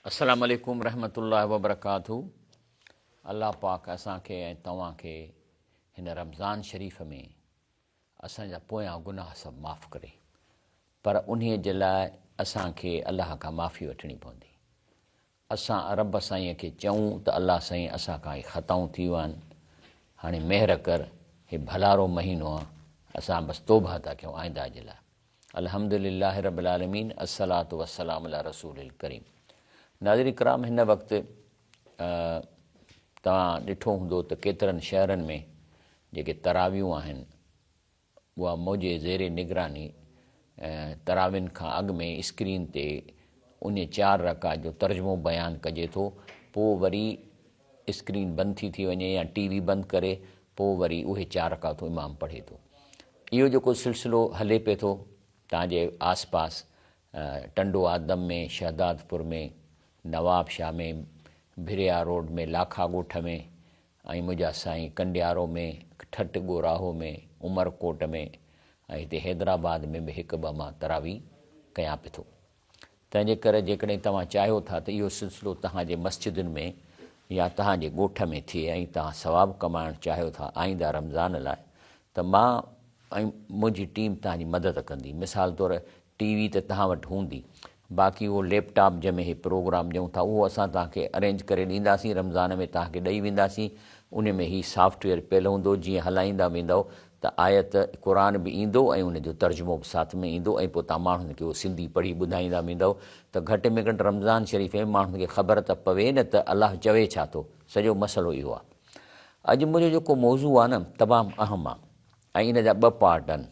अस्सलामु अलैकुम रहमतुल्लाहि व बरकातहू। अल्लाह पाक असांखे ऐं तव्हांखे हिन रमज़ान शरीफ़ में असांजा पोयां गुनाह सभु माफ़ु करे, पर उन्हीअ जे लाइ असांखे अलाह खां माफ़ी वठणी पवंदी। असां रब साईं खे चऊं त अलाह साईं असां खां ही ख़ताऊं थी वियूं आहिनि, हाणे महिर कर, हे भलारो महीनो आहे, असां बसि तौबा था कयूं आइंदा जे लाइ। अल्हम्दुलिल्लाह रब्बिल आलमीन, अस्सलातु वस्सलामु अला रसूलिल करीम। नाज़रीन किराम, हिन वक़्तु तव्हां ॾिठो हूंदो त केतिरनि शहरनि में जेके तरावियूं आहिनि उहा मुंहिंजे ज़ेरे निगरानी तरावियुनि खां अॻु में स्क्रीन ते उन 4 रकात जो तर्जुमो बयानु कजे थो, पोइ वरी स्क्रीन बंदि थी वञे या टीवी बंदि करे पोइ वरी उहे 4 रकातूं इमाम पढ़े थो। इहो जेको सिलसिलो हले पिए थो तव्हांजे आस पास टंडो आदम में, शहदादपुर में, नवाबशाह में, भिरिया रोड में, लाखा ॻोठ में, ऐं मुंहिंजा साईं कंडियारो में, ठट ॻोराहो में, उमरकोट में, ऐं हिते हैदराबाद में बि हिकु ॿ मां तरावी कयां पियो थो। तंहिंजे करे जेकॾहिं तव्हां चाहियो था त इहो सिलसिलो तव्हांजे मस्जिदुनि में या तव्हांजे ॻोठ में थिए ऐं तव्हां सवाबु कमाइणु चाहियो था आईंदा रमज़ान लाइ, त मां ऐं मुंहिंजी टीम तव्हांजी मदद कंदी। मिसाल तौरु टीवी त तव्हां वटि हूंदी, बाक़ी उहो लैपटॉप जंहिंमें ही प्रोग्राम ॾियूं था उहो असां तव्हांखे अरेंज करे ॾींदासीं, रमज़ान में तव्हांखे ॾेई वेंदासीं। उन में ही सॉफ्टवेयर पियल हूंदो, जीअं हलाईंदा वेंदव त आयत क़ुर बि ईंदो ऐं उनजो तर्जुमो बि साथ में ईंदो, ऐं पोइ तव्हां माण्हुनि खे उहो सिंधी पढ़ी ॿुधाईंदा वेंदव त घटि में घटि रमज़ान शरीफ़ में माण्हुनि खे ख़बर त पवे न त अलाह चवे छा थो। सॼो मसइलो इहो आहे। अॼु मुंहिंजो जेको मौज़ू आहे न तमामु अहम आहे ऐं इन जा 2 पार्ट आहिनि।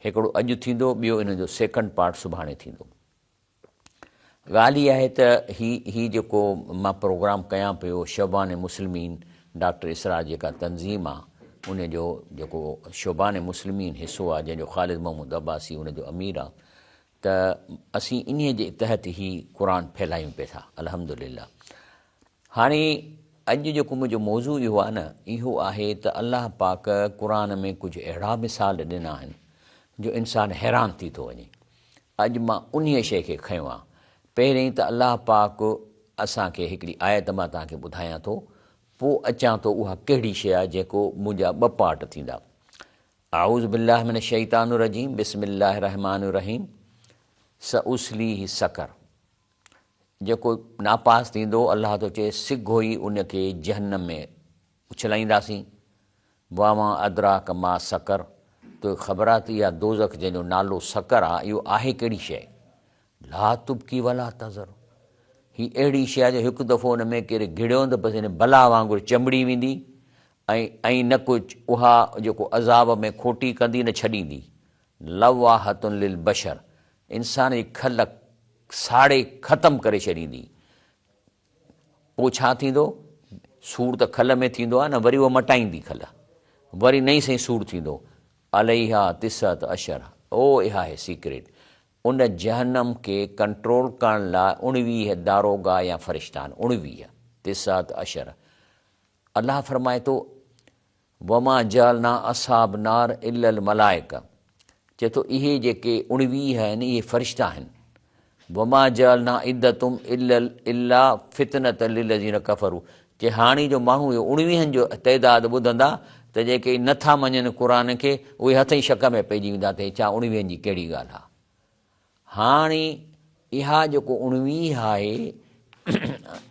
हिकिड़ो अॼु थींदो, ॿियो इन जो सेकेंड पार्ट सुभाणे थींदो। ॻाल्हि इहा आहे त ही जेको मां प्रोग्राम कयां पियो, शोबान मुस्लिमीन डॉक्टर इसरा जेका तंज़ीम आहे उन जो जेको शोबान मुस्लिमीन हिसो आहे, जंहिंजो ख़ालिद महमूद अब्बासी उन जो अमीर आहे, त असीं इन्हीअ जे तहत ई क़ुर फैलायूं पिया था अल्हम्दुलिल्लाह। हाणे अॼु जेको मुंहिंजो मौज़ू इहो आहे न, इहो आहे त अलाह पाक क़ुर में कुझु अहिड़ा मिसाल ॾिना आहिनि जो इंसानु हैरान थी थो वञे। अॼु मां उन्हीअ शइ खे खयों आहे। पहिरीं त अलाह पाक असांखे हिकिड़ी आयत मां तव्हांखे ॿुधायां थो, पोइ अचां थो उहा कहिड़ी शइ आहे जेको मुंहिंजा 2 पार्ट थींदा। आऊज़ बिल्लाह मिन शैतानिर रजीम, बिस्मिल्लाहिर रहमानिर रहीम। सउस्लीहि सकर, जेको नापास थींदो अलाह थो चए सिघो ई उनखे जहन्नम में उछलाईंदासीं। वामा अदराक मा सकर, तो ख़बर आहे त इहा दोज़ख जंहिंजो नालो सकर आहे, इहो आहे कहिड़ी शइ? ला तुबकी वला तज़र, ही अहिड़ी शइ आहे जो हिकु दफ़ो हुन में केरु घिड़ियो त बसि हिन बला वांगुरु चंबड़ी वेंदी ऐं न कुझु उहा जेको अज़ाब में खोटी कंदी न छॾींदी। लवाहतुन लिल बशर, इंसान जी खल साड़े ख़तमु करे छॾींदी। पोइ छा थींदो? सूर त खल में थींदो आहे न, वरी उहा मटाईंदी खल, वरी नई सही सूर थींदो। अलैहा तिसत अशर, ओ इहा आहे सीक्रेट। उन जहन्नम खे कंट्रोल करण लाइ 19 दारोगा या फ़रिश्ता आहिनि। 19 तिसत अशर। अलाह फरमाए थो वमा जअलना असहाब नार इल्लल मलाइका, चए थो इहे जेके 19 आहिनि इहे फ़रिश्ता आहिनि। वमा जअलना इद्दतुम इल्ला फितनत लिल्लज़ीन कफ़रू, जे हाणे जो माण्हू इहो 19 जो तइदाद ॿुधंदा त जेके नथा मञनि क़ुर खे उहे हथ ई शक में पइजी वेंदा त छा 19 जी कहिड़ी ॻाल्हि आहे। हाणे इहा जेको 19 आहे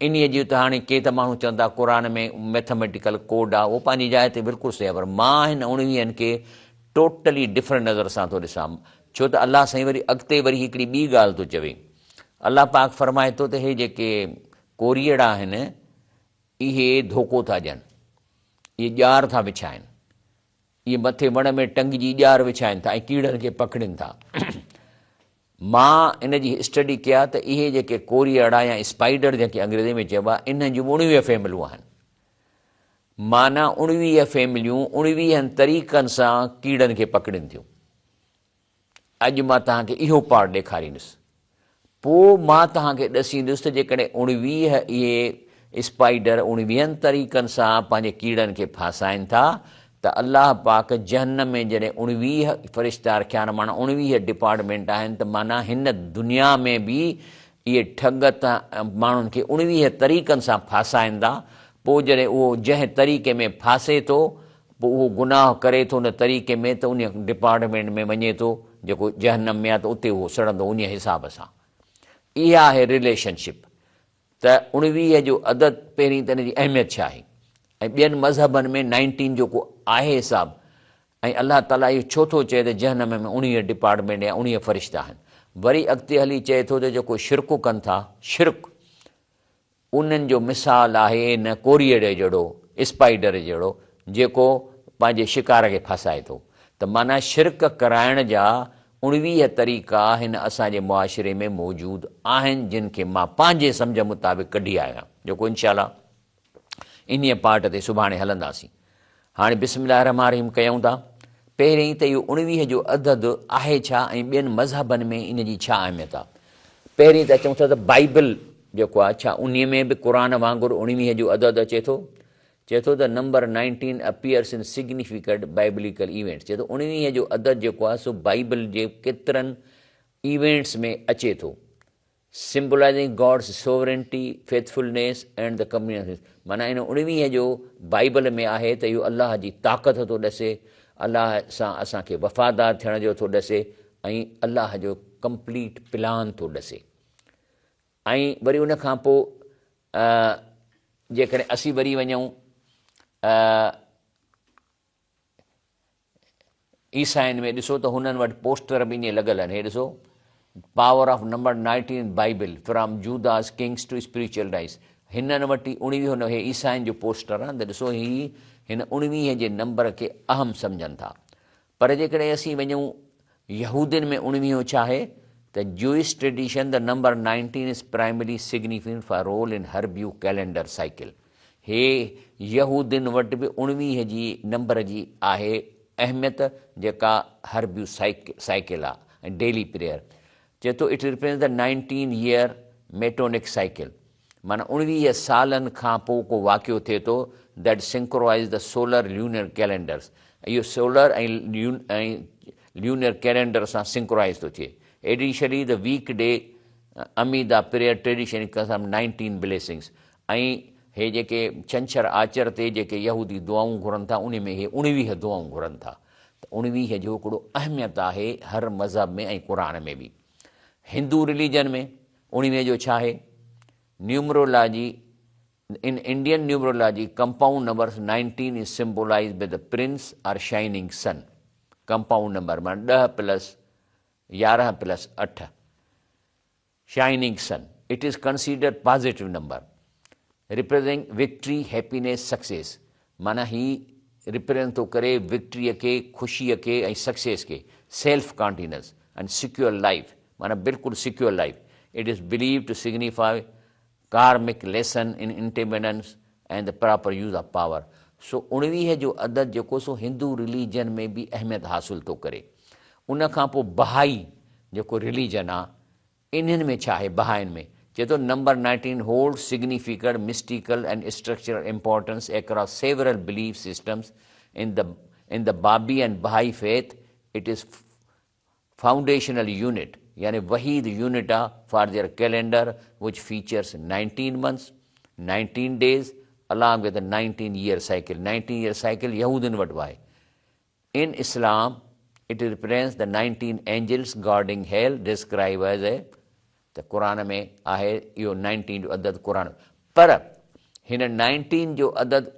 इन्हीअ जी त हाणे के त माण्हू चवंदा क़ुर में मैथमेटिकल कोड आहे, उहो पंहिंजी जाइ ते बिल्कुलु सही आहे, पर मां हिन 19 खे टोटली डिफरेंट नज़र सां थो ॾिसां। छो त अलाह साईं वरी अॻिते वरी हिकिड़ी ॿी ॻाल्हि थो चवे। अलाह पाक फरमाए थो त हे जेके कोरीअड़ा आहिनि इहे धोखो था ॾियनि, इहे ॼार था विछाइनि, इहे मथे वण में टंगिजी ॼार विछाइनि था ऐं कीड़नि खे पकड़नि था। मां इन जी स्टडी कया त इहे जेके कोरीअड़ा या स्पाइडर जेके अंग्रेज़ी में चइबो आहे, इन जूं 19 फैमिलियूं आहिनि। माना 19 फैमिलियूं 19 तरीक़नि सां कीड़नि खे पकड़नि थियूं। अॼु मां तव्हांखे इहो पार्ट ॾेखारींदुसि, पोइ मां तव्हांखे ॾसींदुसि त जेकॾहिं 19 इहे स्पाइडर 19 तरीक़नि सां पंहिंजे कीड़नि खे फासाइनि था त अलाह पाक जहन्नम में जॾहिं 19 फ़रिश्ता रखिया आहिनि, माना 19 डिपार्टमेंट आहिनि, त माना हिन दुनिया में बि इहे ठग तां माण्हुनि खे 19 तरीक़नि सां फासाइनि था। पोइ जॾहिं उहो जंहिं तरीक़े में फासे थो पोइ उहो गुनाह करे थो उन तरीक़े में, त उन डिपार्टमेंट में वञे थो जेको जहन्नम में आहे, त उते उहो सड़ंदो उन हिसाब सां। इहा आहे रिलेशनशिप। त 19 जो अदद पहिरीं त हिन जी अहमियत छा आहे, ऐं ॿियनि मज़हबनि में 19 जेको आहे हिसाबु, ऐं अलाह ताला इहो छो थो चए त जहन्नम में 19 डिपार्टमेंट या 19 फ़रिश्ता आहिनि। वरी अॻिते हली चए थो त जेको शिरक कनि था, शिरक उन्हनि जो मिसाल आहे इन कोरियर जहिड़ो, स्पाइडर जहिड़ो, जेको पंहिंजे शिकार खे फासाए थो। त माना शिरक कराइण जा 19 तरीक़ा हिन असांजे मुआशिरे में मौजूदु आहिनि, जिन खे मां पंहिंजे सम्झ मुताबिक़ कढी आहियां, जेको इनशाअल्लाह इन्हीअ पार्ट ते सुभाणे हलंदासीं। हाणे बिस्मिल्लाह रहमान रहीम कयूं था। पहिरीं त इहो 19 जो अदद आहे छा ऐं ॿियनि मज़हबनि में इन जी छा अहमियत आहे। पहिरीं त चऊं था त बाइबल जेको आहे, छा उन में बि क़ुर वांगुरु 19 जो अदद अचे थो। चए थो त नंबर 19 अपीयर्स इन सिग्निफिकेंट बाइबलिकल इवेंट्स। चए थो 19 जो अदद जेको आहे सो बाइबल जे केतिरनि इवेंट्स में अचे थो। Symbolising God's sovereignty, faithfulness and the community. माना इन 19 जो बाइबल में आहे त इहो अलाह जी ताक़त थो ॾसे, अलाह सां असांखे वफ़ादार थियण जो थो ॾसे, ऐं अलाह जो कंप्लीट प्लान थो ॾसे। ऐं वरी उन खां पोइ जेकॾहिं असीं वरी वञूं ईसाइन में, ॾिसो त हुननि वटि पोस्टर बि ईअं लॻल आहिनि। हे ॾिसो, power of number 19 Bible from Judas kings to spiritual rise. हिननि वटि 19 हे ईसाइन जो पोस्टर आहे। त ॾिसो ही हिन 19 जे नंबर खे अहम सम्झनि था। पर जेकॾहिं असीं वञूं यहूदियुनि में 19 छा आहे त Jewish tradition the number 19 is primary significant for role in हर्ब्यू कैलेंडर साइकिल। हे यहूदियुनि वटि बि 19 जी नंबर जी आहे अहमियत, जेका हर्ब्यू साइकिल आहे ऐं डेली प्रेयर। चए थो it represent the 19 year metonic cycle. माना 19 सालनि खां पोइ को वाक़ियो थिए थो that synchronise the solar lunar calendars. इहो सोलर ऐं ल्यूनर कैलेंडर सां सिंक्रोनाइज़ थो थिए। Additionally the week day Amidah prayer tradition कसम 19 ब्लेसिंग्स। ऐं हे जेके छंछरु आचर ते जेके यहूदी दुआऊं घुरनि था, उन में हे 19 दुआऊं घुरनि था। त 19 जो हिकिड़ो अहमियत आहे हर मज़हब में ऐं क़ुर में बि। हिंदू रिलीजन में 19 जो छा आहे, numerology in Indian numerology compound number 19 is symbolised by the prince or shining sun. Compound number माना 10 plus 11 plus 8 shining sun. It is considered positive number represent victory, happiness, success. माना ही रिप्रेजेंट थो करे विक्ट्रीअ खे, ख़ुशीअ खे ऐं सक्सेस खे। Self confidence and secure life, माना बिल्कुलु secure life. It is believe to signify karmic lesson in independence and the proper use of power. So 19 जो अदद जेको सो हिंदू रिलीजन में बि अहमियत हासिल थो करे। उन खां पोइ बहाई जेको रिलीजन आहे, इन्हनि में छा आहे बहाइनि में, चए थो number 19 hold significant mystical and structural importance across several belief systems in the Babi and Bahai faith. It is foundational unit, यानी वहीद यूनिट आहे for their calendar which features 19 months, 19 days along with the 19 year cycle। 19 year cycle यहूदियुनि वटि आहे। In Islam, it represents the 19 angels guarding hell described as a, त क़ुर में आहे इहो 19 जो अदद क़ुर। पर हिन 19 जो अदद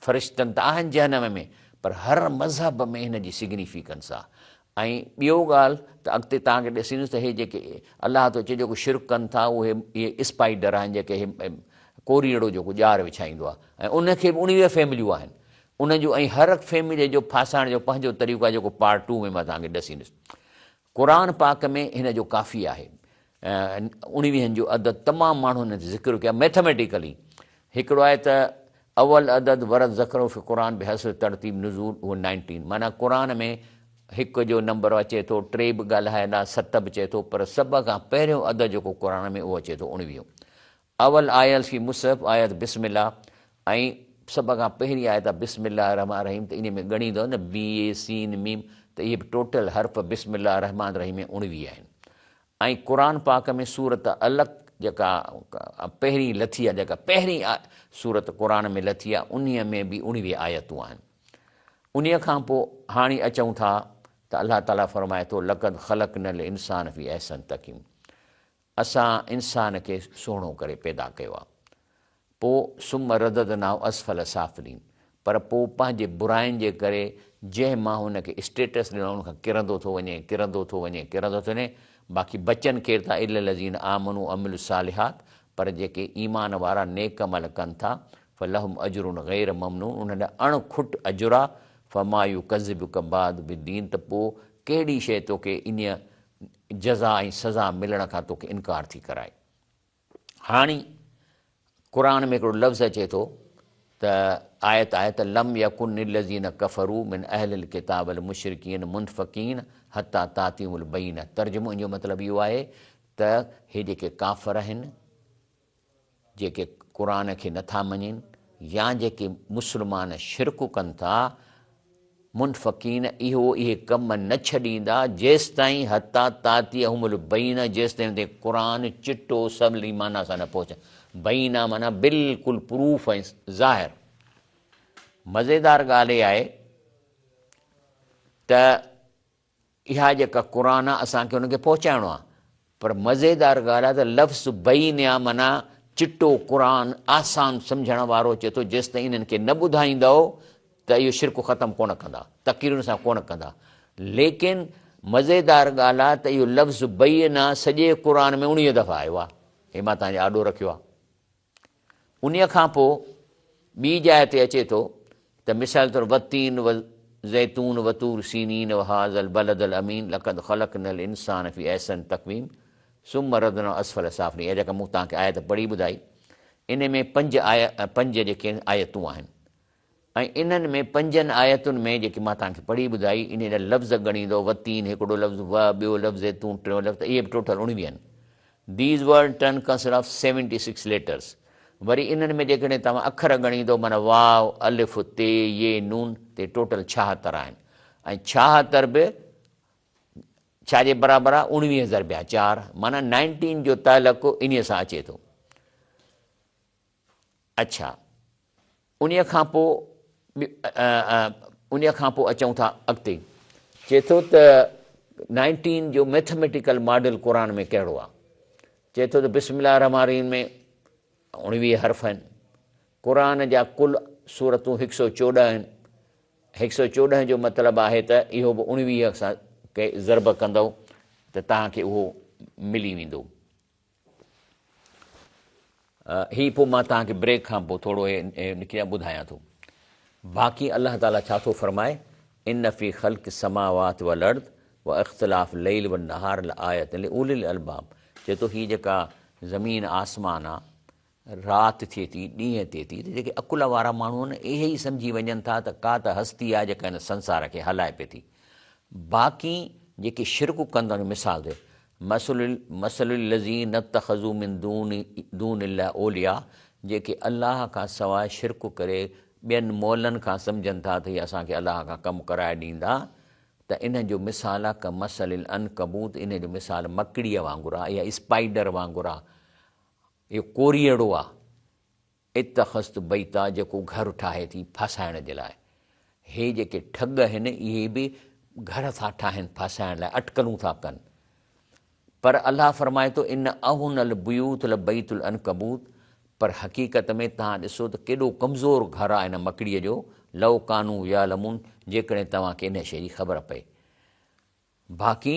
फ़रिश्तनि त आहिनि जहन्नम में, पर हर मज़हब में हिन जी सिग्निफिकेंस आहे। ऐं ॿियो ॻाल्हि त अॻिते तव्हांखे ॾिसींदुसि त हे जेके अलाह थो चए जेको शिरक कनि था, उहे इहे स्पाइडर आहिनि, जेके कोरीअड़ो जेको ॼार विछाईंदो आहे, ऐं उनखे बि 19 फैमिलियूं आहिनि उन जूं। ऐं हर फैमिलीअ जो फासाइण जो पंहिंजो तरीक़ो आहे, जेको पार्ट 2 में मां तव्हांखे ॾसींदुसि। क़ुर पाक में हिन जो काफ़ी आहे। 19 जो अदद तमामु माण्हुनि ज़िक्र कया मैथमेटिकली। हिकिड़ो आहे त अवल अदद वरद ज़करो फ़ी क़ुर बेहसर तरतीब नुज़ूल, उहो 19। माना क़ुर में हिकु जो नंबर अचे थो, 3 बि ॻाल्हाईंदा, 7 बि चए थो, पर सभ खां पहिरियों अदद जेको क़ुर में उहो अचे थो 19। अवल आयल फ़ी मुसहफ़ आयत बिस्मिल्लाह, ऐं सभ खां पहिरीं आयत आहे बिस्मिल्लाह रहमान रहीम। त इन में ॻणींदो न BA सीन मीम, त इहे बि टोटल हर्फ़ बिस्मिल्लाह रहमान रहीम में 19 आहिनि। ऐं क़ुर पाक में सूरत अलॻि जेका पहिरीं लथी आहे, जेका पहिरीं सूरत क़ुर में लथी आहे, उन्हीअ में बि 19 आयतूं आहिनि। उन्हीअ खां पोइ हाणे अचूं था त अलाह ताला फरमाए थो लक़द ख़लक़नल इंसान फ़ी अहसन तक़वीम, असां इंसान खे सुहिणो करे पैदा कयो आहे। पोइ सुम रददनाहु असफल साफ़िलीन, पर पोइ पंहिंजे बुराइनि जे करे जंहिं मां हुनखे स्टेटस ॾिनो हुन खां किरंदो थो वञे, किरंदो थो वञे, किरंदो थो वञे। बाक़ी बचनि केरु था, इल लज़ीन आमनू अमिलु सालिहात, पर जेके ईमान वारा नेक अमल कनि था, फलहुम अजरुन गैर ममनून, उन्हनि अणखुट अजुरा, फमायू कज़िबुक बाद बिदीन, त पोइ कहिड़ी शइ तोखे इन जज़ा ऐं सज़ा मिलण खां तोखे इनकार थी कराए। हाणे क़ुर में हिकिड़ो लफ़्ज़ अचे थो त आयत आहे त लम यकुन लिल्लज़ीन कफ़रू मिन अहलिल किताबिल मुशरिकीन मुनफ़कीन हत्ता तातियुमुल बय्यिना। तर्जुमो इन जो मतिलबु इहो आहे त हे जेके काफ़िर आहिनि, जेके क़ुर खे नथा मञनि, या जेके मुस्लमान शिरक कनि था, मुनफ़कीन इहे कम न छॾींदा जेसि ताईं हत्ता तातियुमुल बय्यिना, जेसि ताईं हुते क़ुर चिटो सवली माना सां न पहुचे। बय्यिना माना बिल्कुलु प्रूफ ऐं ज़ाहिर। मज़ेदार ॻाल्हि इहा आहे त इहा जेका क़ुर आहे असांखे हुनखे पहुचाइणो आहे, पर मज़ेदार ॻाल्हि आहे त लफ़्ज़ बय्यिना माना चिटो क़ुर आसान सम्झण वारो अचे थो। जेसि ताईं इन्हनि खे न ॿुधाईंदव त इहो शिरक ख़तमु कोन कंदा, तक़रीरुनि सां कोन कंदा। लेकिन मज़ेदार ॻाल्हि आहे त इहो लफ़्ज़ बय्यिना सॼे क़ुर में 19 दफ़ा आयो आहे। हे मां तव्हांजे आॾो रखियो आहे। उन खां पोइ ॿी जाइ ते अचे थो त मिसाल तौरु वतीन व ज़ैतून वतूर सीनीन व हाज़ल बलदल अमीन लक़द ख़लक़नल इंसान फ़ी अहसन तक़वीम सुम रदना असफल साफ़िलीन। इहा जेका मूं तव्हांखे आयत पढ़ी ॿुधाई, इन में पंज जेके आयतूं आहिनि, ऐं इन्हनि में 5 आयतुनि में जेकी मां तव्हांखे पढ़ी ॿुधाई, इन जा लफ़्ज़ ॻणींदो, वतीन हिकिड़ो लफ़्ज़, ॿियो लफ़्ज़ ज़ैतून, टियों लफ़्ज़, इहे बि टोटल 19 आहिनि। दीज़ वर टर्न कंसिस्ट ऑफ 76 लेटर्स। वरी इन्हनि में जेकॾहिं तव्हां अखर ॻणींदो, माना वाव अलिफ ते ये नून ते टोटल 76 आहिनि। ऐं 76 बि छाजे बराबरि आहे, 19 ज़रबिया 4, माना 19 जो तालुक़ु इन सां अचे थो। अच्छा, उन खां पोइ अचूं था अॻिते, चए थो त 19 जो मैथमेटिकल मॉडल क़ुर में कहिड़ो आहे। चए थो त बिस्मिल्लाह रहमान रहीम में 19 हर्फ़ आहिनि। क़ुर जा कुल सूरतूं 114 आहिनि। 114 जो मतिलबु आहे त इहो बि 19 सां के ज़रब कंदव त तव्हांखे उहो मिली वेंदो। हीअ पोइ मां तव्हांखे ब्रेक खां पोइ थोरो निकिरी ॿुधायां थो। बाक़ी अलाह ताला छा थो फरमाए, इन फ़ी ख़ल्क़ि समावात वल अर्द व इख़्तिलाफ़ लैल व नहार लआयत लिउलिल अलबाब। चए थो हीअ जेका ज़मीन आसमान आहे, राति थिए थी, ॾींहं थिए थी, त जेके अकुल वारा माण्हू आहिनि इहे ई सम्झी वञनि था त का त हस्ती आहे जेका हिन संसार खे हलाए पई थी। बाक़ी जेके शिरक कंदा आहिनि, मिसाल ते मसलुल लज़ीन नतख़ज़ू मिन दूनिल्लाह औलिया, जेके अलाह खां सवाइ शिरक करे ॿियनि मौलनि खां सम्झनि था त हीअ असांखे अलाह खां कमु कराए ॾींदा, त इन जो मिसाल आहे क मसलिल अनकबूत, इन जो मिसाल मकड़ीअ वांगुरु आहे या स्पाइडर वांगुरु आहे। इहो कोरीअड़ो आहे। इतख़स्तु बैता, जेको घर ठाहे थी फासाइण जे लाइ। हे जेके ठग आहिनि इहे बि घर था ठाहिनि फासाइण लाइ, अटकलूं था कनि। पर अलाह फरमाए थो इन अहुनल बुयूत ल बैतुल अनकबूत, पर हक़ीक़त में तव्हां ॾिसो त केॾो कमज़ोर घर आहे हिन मकड़ीअ जो। लव कानू या लमून, जेकॾहिं तव्हांखे इन शइ जी ख़बर पए। बाक़ी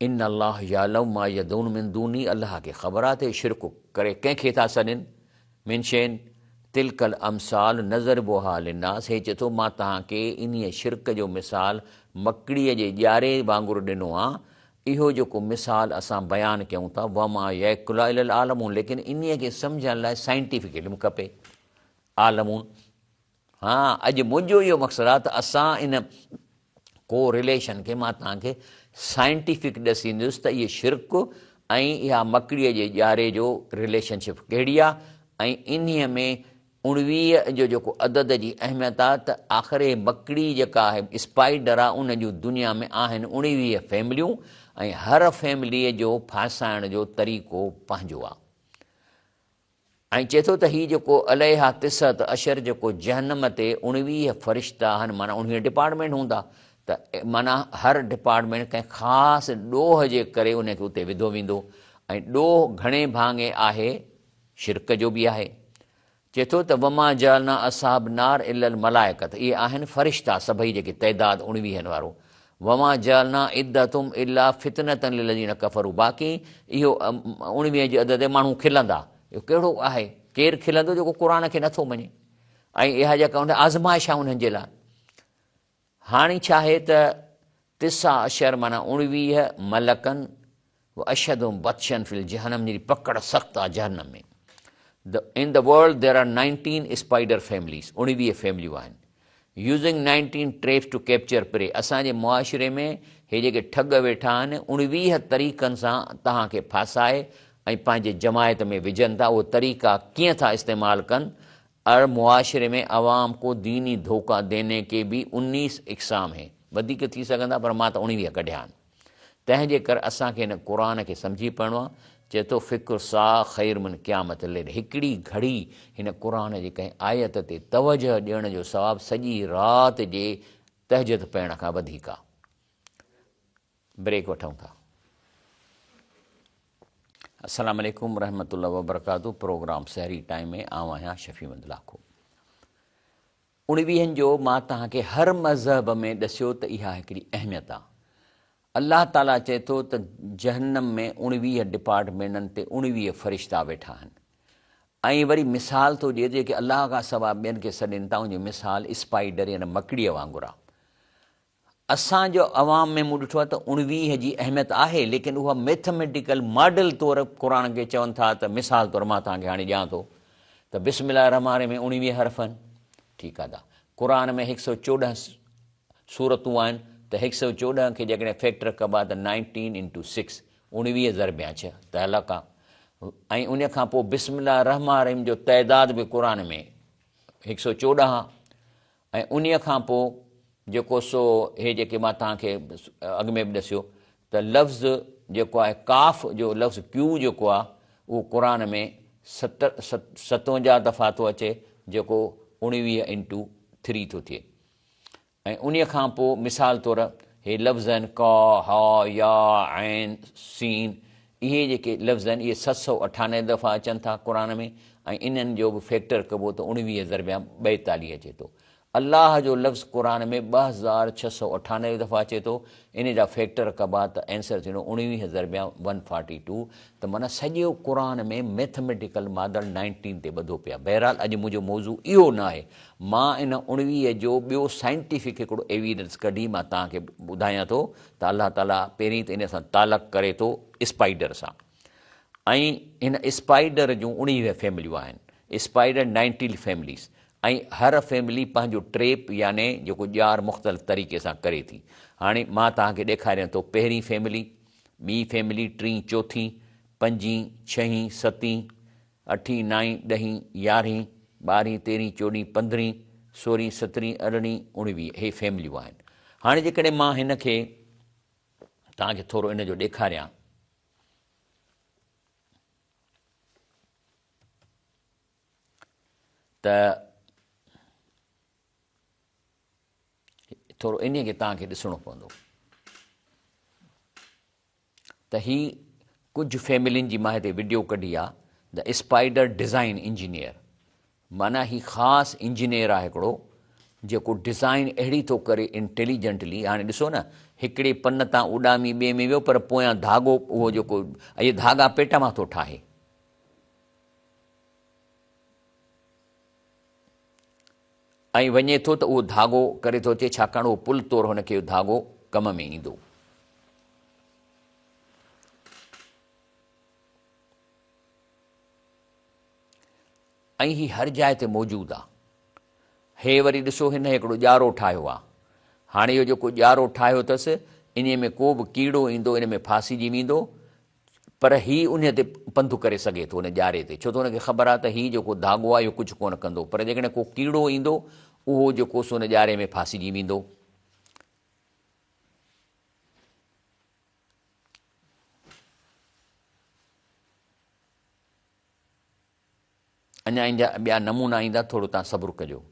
इन अलाह यालम मा यदून मिन दूनी, अलाह खे ख़बर आहे त शिरक करे कंहिंखे था सॾनि। मिन शैन तिलकल अमसाल नज़रबुहा लिन्नास, हे चए थो मां तव्हांखे इन शिरक जो मिसाल मकड़ीअ जे ॼारे वांगुरु ॾिनो आहे। इहो जेको मिसाल असां बयानु कयूं था, वमा यकुला इल आलमून, लेकिन इन खे सम्झण लाइ साइंटिफिक इल्मु खपे। आलमून, हा, अॼु मुंहिंजो इहो मक़सदु आहे त असां इन को रिलेशन खे मां तव्हांखे साइंटिफिक ॾसींदुसि त इहे शिरक ऐं इहा मकड़ीअ जे ॼारे जो रिलेशनशिप कहिड़ी आहे, ऐं इन्हीअ में 19 जो जेको अदद जी अहमियत आहे त आख़िर मकड़ी जेका आहे स्पाइडर आहे, उन जूं दुनिया में आहिनि 19 फैमिलियूं, ऐं हर फैमिलीअ जो फासाइण जो तरीक़ो पंहिंजो आहे। ऐं चए थो त हीउ जेको अलैहा तिसत अशर जेको जहनम ते 19 फ़रिश्ता आहिनि, माना 19 डिपार्टमेंट हूंदा, त माना हर डिपार्टमेंट कंहिं ख़ासि ॾोह जे करे उनखे उते विधो वेंदो। ऐं ॾोह घणे भाङे आहे, शिरक जो बि आहे। चए थो त वमा जालना असहाब नार इलल मलाइकत, इहे आहिनि फ़रिश्ता सभई जेके तइदाद 19 वारो। वमा जालना इद्दतुम इल्ला फितनतन लिल्लज़ीन कफ़रू, बाक़ी इहो 19 जे अदद ते माण्हू खिलंदा। इहो कहिड़ो आहे, केरु खिलंदो जेको क़ुर खे नथो मञे। ऐं इहा जेका उन आज़माइश आहे उन्हनि जे लाइ। हाणे छा आहे त तिसा अशर माना 19 मलकनि अशद बदशन फिल जहनम, जी पकड़ सख़्तु आहे जहनम में। In the world there are 19 spider families, 19 फैमिलियूं आहिनि। Using 19 traps to capture prey, असांजे मुआशिरे में हे जेके ठग वेठा आहिनि 19 तरीक़नि सां तव्हांखे फासाए ऐं पंहिंजे जमायत में विझनि था। उहे तरीक़ा कीअं था इस्तेमालु कनि। और मुआशिरे में अवाम को दीनी धोखा देने के भी 19 इक़साम है, वधीक थी सघंदा पर मां त 19 कढिया आहिनि। तंहिंजे करे असांखे हिन क़ुर खे सम्झी पवणो आहे। चए थो फ़िक्र सा ख़ैर मिन क़यामत लैल, हिकिड़ी घड़ी हिन क़ुर जे कंहिं आयत ते तवजह ॾियण जो सवाबु सॼी राति जे तहजद पढ़ण खां वधीक आहे। ब्रेक वठूं था। अस्सलाम वालेकुम रहमतुल्लाहि व बरकातहू। प्रोग्राम सहरी टाइम में आऊं आहियां शफ़ीउद्दीन लाखो। 19 जो मां तव्हांखे हर मज़हब में ॾसियो त इहा हिकिड़ी अहमियत आहे। अल्लाह ताला चए थो त जहन्नम में 19 डिपार्टमेंटनि ते 19 फ़रिश्ता वेठा आहिनि। ऐं वरी मिसाल थो ॾिए जेके अलाह खां सवाइ ॿियनि खे सॾनि था, उनजी मिसाल स्पाइडर या मकड़ीअ वांगुरु आहे। असांजो अवाम में मूं ॾिठो आहे त 19 जी अहमियत आहे, लेकिन उहा मैथमेटिकल मॉडल तौरु क़ुर खे चवनि था। त मिसाल तौरु मां तव्हांखे हाणे ॾियां थो त बिस्मिल्लाह रहमान में 19 हर्फ़ आहिनि, ठीकु आहे। क़ुर में 114 सूरतूं आहिनि, त 114 खे जेकॾहिं फैक्टर कबा त 19 × 6 19 ज़रबिया 6 त अलॻि आहे। ऐं उन खां पोइ बिस्मिल्लाह रहमान रहीम जो तइदाद बि क़ुर में 114 आहे। ऐं उन खां पोइ जेको सो हे जेके मां तव्हांखे अॻु में बि ॾसियो त लफ़्ज़ जेको आहे काफ़ जो लफ़्ज़ क्यू जेको आहे उहो क़ुर में 57 दफ़ा थो अचे, जेको 19 × 3 थो थिए। ऐं उन खां पोइ मिसाल तौरु हे लफ़्ज़ आहिनि का हा या ऐन सीन, इहे जेके लफ़्ज़ आहिनि इहे 798 दफ़ा अचनि था क़ुर में। ऐं इन्हनि जो बि फैक्टर कबो त 19 ज़रबिया 42 अचे थो। अलाह जो लफ़्ज़ क़ुर में 2698 दफ़ा अचे थो, इन जा फैक्टर कबा त आंसर थींदो 19 ज़रबिया 142। त माना सॼो क़ुर में मैथमेटिकल मॉडल 19 ते ॿधो पिया। बहरहाल अॼु मुंहिंजो मौज़ू इहो न आहे। मां इन 19 जो ॿियो साइंटिफिक हिकिड़ो एविडेंस कढी मां तव्हांखे ॿुधायां थो त अलाह ताला पहिरीं त इन सां तालुक़ करे थो स्पाइडर सां। ऐं हिन स्पाइडर जूं 19 फैमिलियूं आहिनि, स्पाइडर 19 फैमिलीज़। ऐं हर फैमिली पंहिंजो ट्रेप याने जेको ॼार मुख़्तलिफ़ तरीक़े सां करे थी। हाणे मां तव्हांखे ॾेखारियां थो पहिरीं फैमिली, ॿी फैमिली, टीं, चोथीं, 5, 6, 7, 8, 9, 10, 11, 12, 13, 14, 15, 16, 17, 18, 19 हे फैमिलियूं आहिनि। हाणे जेकॾहिं मां हिन खे तव्हांखे थोरो इन जो ॾेखारियां त थोरो इन खे तव्हांखे ॾिसणो पवंदो त ही कुझु फैमिलियुनि जी मां हिते वीडियो कढी आहे। द स्पाइडर डिज़ाइन इंजीनियर, माना ही ख़ासि इंजीनियर आहे हिकिड़ो जेको डिज़ाइन अहिड़ी थो करे इंटेलिजेंटली। हाणे ॾिसो न, हिकिड़े पन तां उॾामी ॿिए में वियो पर पोयां धाॻो उहो जेको इहे धाॻा पेट मां थो ठाहे। ऐं वञे थो त उहो धाॻो करे थो अचे, छाकाणि उहो पुल तौरु हुनखे धाॻो कम में ईंदो। ऐं ही हर जाइ ते मौजूदु आहे। हे वरी ॾिसो हिन हिकिड़ो ॼारो ठाहियो आहे। हाणे इहो जेको ॼारो ठाहियो अथसि इन में को बि कीड़ो ईंदो इन में फासिजी वेंदो, पर ही उन ते पंधु करे सघे थो, उन ॼारे ते, छो त हुनखे ख़बर आहे त हीउ जेको धाॻो आहे इहो कुझु कोन कंदो। पर जेकॾहिं को कीड़ो ईंदो उहो जेको सो उन ॼारे में फासिजी वेंदो। अञा ॿिया नमूना ईंदा, थोरो तव्हां सब्रु कजो।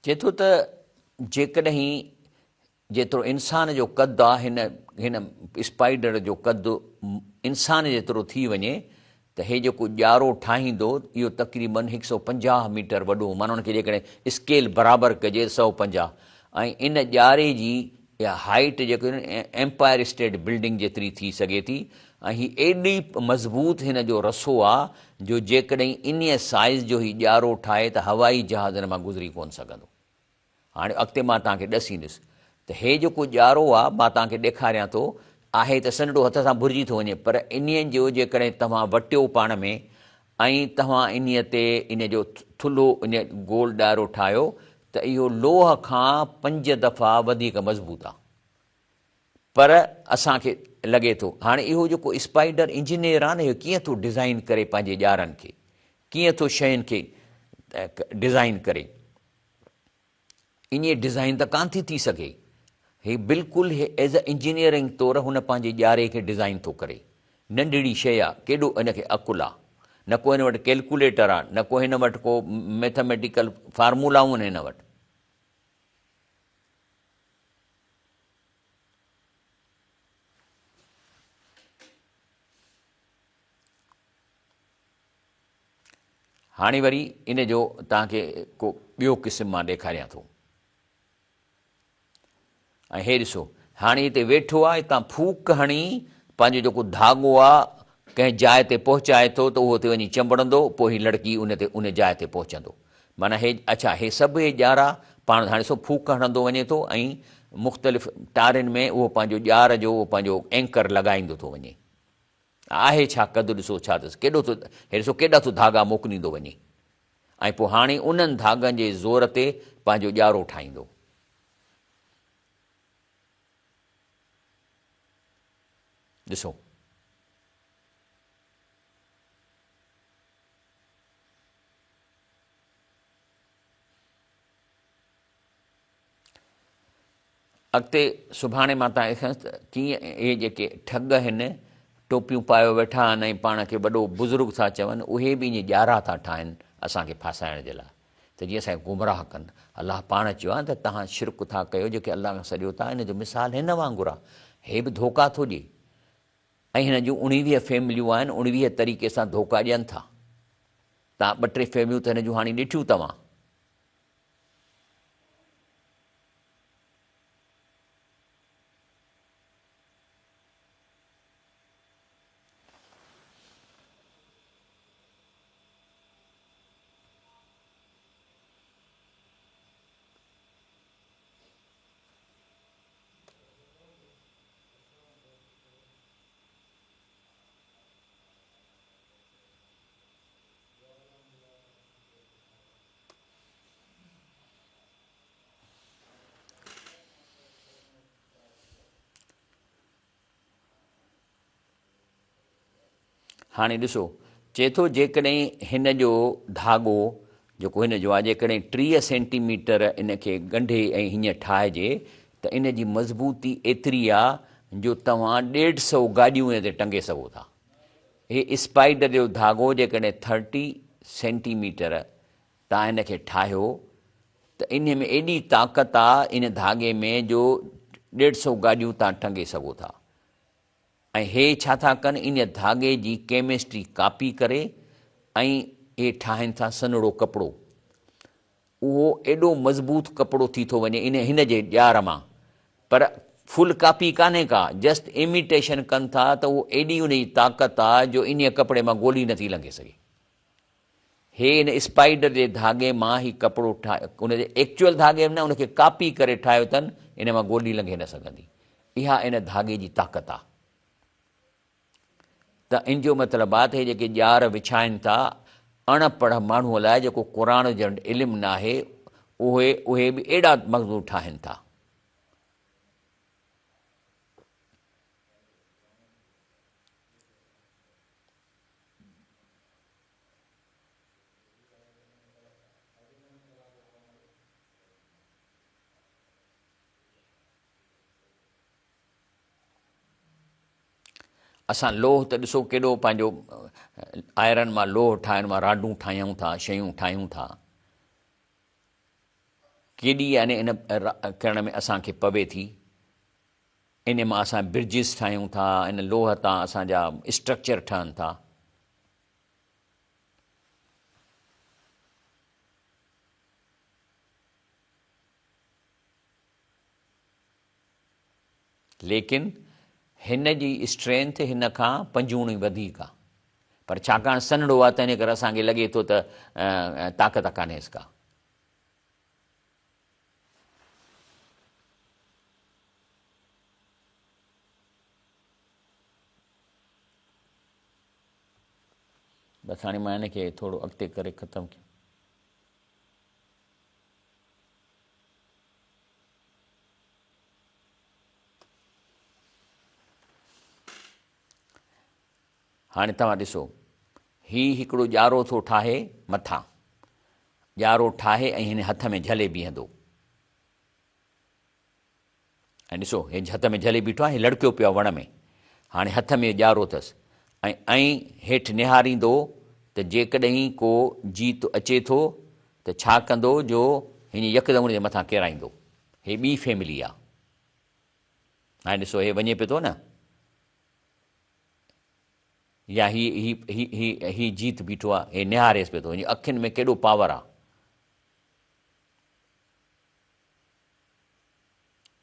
चए थो त जेकॾहिं जेतिरो इंसान जो क़दु आहे, हिन स्पाइडर जो क़दु इंसान जेतिरो थी वञे त हे जेको ॼारो ठाहींदो इहो तक़रीबन 150 मीटर वॾो, माना हुनखे जेकॾहिं स्केल बराबरि कजे 150, ऐं इन ॼारे जी इहा हाइट जेको एम्पायर स्टेट बिल्डिंग जेतिरी थी सघे थी। ऐं हीअ एॾी मज़बूत हिन जो रसो आहे जो जेकॾहिं इन साइज़ जो ही ॼारो ठाहे त हवाई जहाज़ हिन मां गुज़री कोन सघंदो। हाणे अॻिते मां तव्हांखे ॾसींदुसि त हे जेको ॼारो आहे मां तव्हांखे ॾेखारियां थो, आहे त सन्हड़ो हथ सां भुरिजी थो वञे, पर इन्हीअ जो जेकॾहिं तव्हां वटियो पाण में ऐं तव्हां इन्हीअ ते इन जो थुल्हो इन गोल ॾाइरो ठाहियो त इहो लोह खां 5 दफ़ा वधीक मज़बूत आहे। पर असांखे लॻे थो हाणे इहो जेको स्पाइडर इंजीनियर आहे न, इहो कीअं थो डिज़ाइन करे पंहिंजे ॼारनि खे, कीअं थो शयुनि खे डिज़ाइन करे। इन डिज़ाइन त कान थी सघे, ही बिल्कुलु एज़ अ इंजीनियरिंग तौरु हुन पंहिंजे ॼारे खे डिज़ाइन थो करे। नंढड़ी शइ आहे, केॾो इनखे अकुलु आहे, न को हिन वटि कैलकुलेटर आहे, न को हिन वटि को मैथमेटिकल फार्मूलाऊं आहिनि हिन वटि। हाणे वरी इन जो तव्हांखे को ॿियो क़िस्म मां ॾेखारियां थो। ऐं हे ॾिसो, हाणे हिते वेठो आहे, हितां फूक हणी पंहिंजो जेको धाॻो आहे कंहिं जाइ ते पहुचाए थो त उहो हुते वञी चंबड़ंदो, पोइ हीअ लड़की उन जाइ ते पहुचंदो। माना हे अच्छा, हे सभु हे ॼारा पाण हाणे ॾिसो फूक हणंदो वञे थो ऐं मुख़्तलिफ़ टारियुनि में उहो पंहिंजो ॼार जो उहो पंहिंजो एंकर लॻाईंदो थो वञे। आहे छा क़दुरु, ॾिसो छा अथसि, केॾो थो हे ॾिसो केॾा थो धाॻा मोकिलींदो वञे, ऐं पोइ हाणे उन्हनि धाॻनि जे ज़ोर ते पंहिंजो ॼारो ठाहींदो। ॾिसो अॻिते सुभाणे मां तव्हांखे ॾेखारियांसि त कीअं इहे जेके ठग आहिनि, टोपियूं पायो वेठा आहिनि ऐं पाण खे वॾो बुज़ुर्ग था चवनि, उहे बि ईअं ॼारा था ठाहिनि असांखे फासाइण जे लाइ, त जीअं असांखे गुमराह कनि। अलाह पाण चयो आहे त तव्हां शिरक था कयो जेके अलाह खां सॼो था, इन जो मिसाल हिन वांगुरु आहे। हे बि धोखा थो ॾिए ऐं हिन जूं 19 फैमिलियूं आहिनि, 19 तरीक़े सां धोखा ॾियनि था। तव्हां 2-3 फैमिलियूं त हिन जूं हाणे ॾिठियूं तव्हां। हाणे ॾिसो, चए थो जेकॾहिं हिन जो धाॻो जेको हिन जो आहे, जेकॾहिं 30 सेंटीमीटर इन खे ॻंढे ऐं हीअं ठाहिजे त इन जी मज़बूती एतिरी आहे जो तव्हां 150 गाॾियूं इन ते टंगे सघो था। हे स्पाइडर जो धाॻो जेकॾहिं 30 सेंटीमीटर तव्हां इन खे ठाहियो त इन में एॾी ताक़त आहे इन धाॻे में जो 150 गाॾियूं तव्हां टंगे सघो था। ऐं हे छा था कनि, इन धाॻे जी केमिस्ट्री कापी करे ऐं हे ठाहिनि था सन्हड़ो कपिड़ो। उहो एॾो मज़बूत कपिड़ो थी थो वञे हिन जे ॼार मां, पर फुल कापी कान्हे का, जस्ट इमिटेशन कनि था त उहो एॾी उन जी ताक़त आहे जो इन कपिड़े मां गोली नथी लंघे सघे। हे इन स्पाइडर जे धाॻे मां ही कपिड़ो ठाहे, उनजे एक्चुअल धाॻे में न, उनखे कापी करे ठाहियो अथनि, इन मां गोली लंघे न सघंदी। इहा इन धाॻे जी ताक़त आहे। त इन जो मतिलबु आहे त हे जेके ॼार विछाइनि था अणपढ़ माण्हूअ लाइ, जेको क़ुर जो इल्मु न आहे, उहे बि एॾा मज़बूत ठाहिनि था। असां लोह त ॾिसो केॾो पंहिंजो आयरन मां लोह ठाहिण मां राडूं ठाहियूं था, शयूं ठाहियूं था, केॾी यानी इन करण में असांखे पवे थी। इन मां असां ब्रिजिस ठाहियूं था, इन लोह तां असांजा स्ट्रक्चर ठहनि था। लेकिन हिन जी स्ट्रेंथ हिन खां 5 गुणी वधीक आहे, पर छाकाणि सन्हड़ो आहे त इन करे असांखे लॻे थो त ताक़त कान्हेसि का। बसि हाणे मां हिनखे थोरो अॻिते करे ख़तमु कयो। हाणे तव्हां ॾिसो, हीउ हिकिड़ो ॼारो थो ठाहे मथां, ॼारो ठाहे ऐं हिन हथ में झले बीहंदो, ऐं ॾिसो हे हथ में झले बीठो आहे, हे लड़कियो पियो आहे वण में, हाणे हथ में ॼारो अथसि, ऐं हेठि निहारींदो त जेकॾहिं को जीत अचे थो त छा कंदो, जो हिन यकदमि जे मथां किराईंदो। हे ॿी फैमिली आहे। हाणे ॾिसो हे वञे पियो थो न, या ही जीत बीठो आहे, हे निहारेसि पियो थो, हिन अखियुनि में केॾो पावर आहे।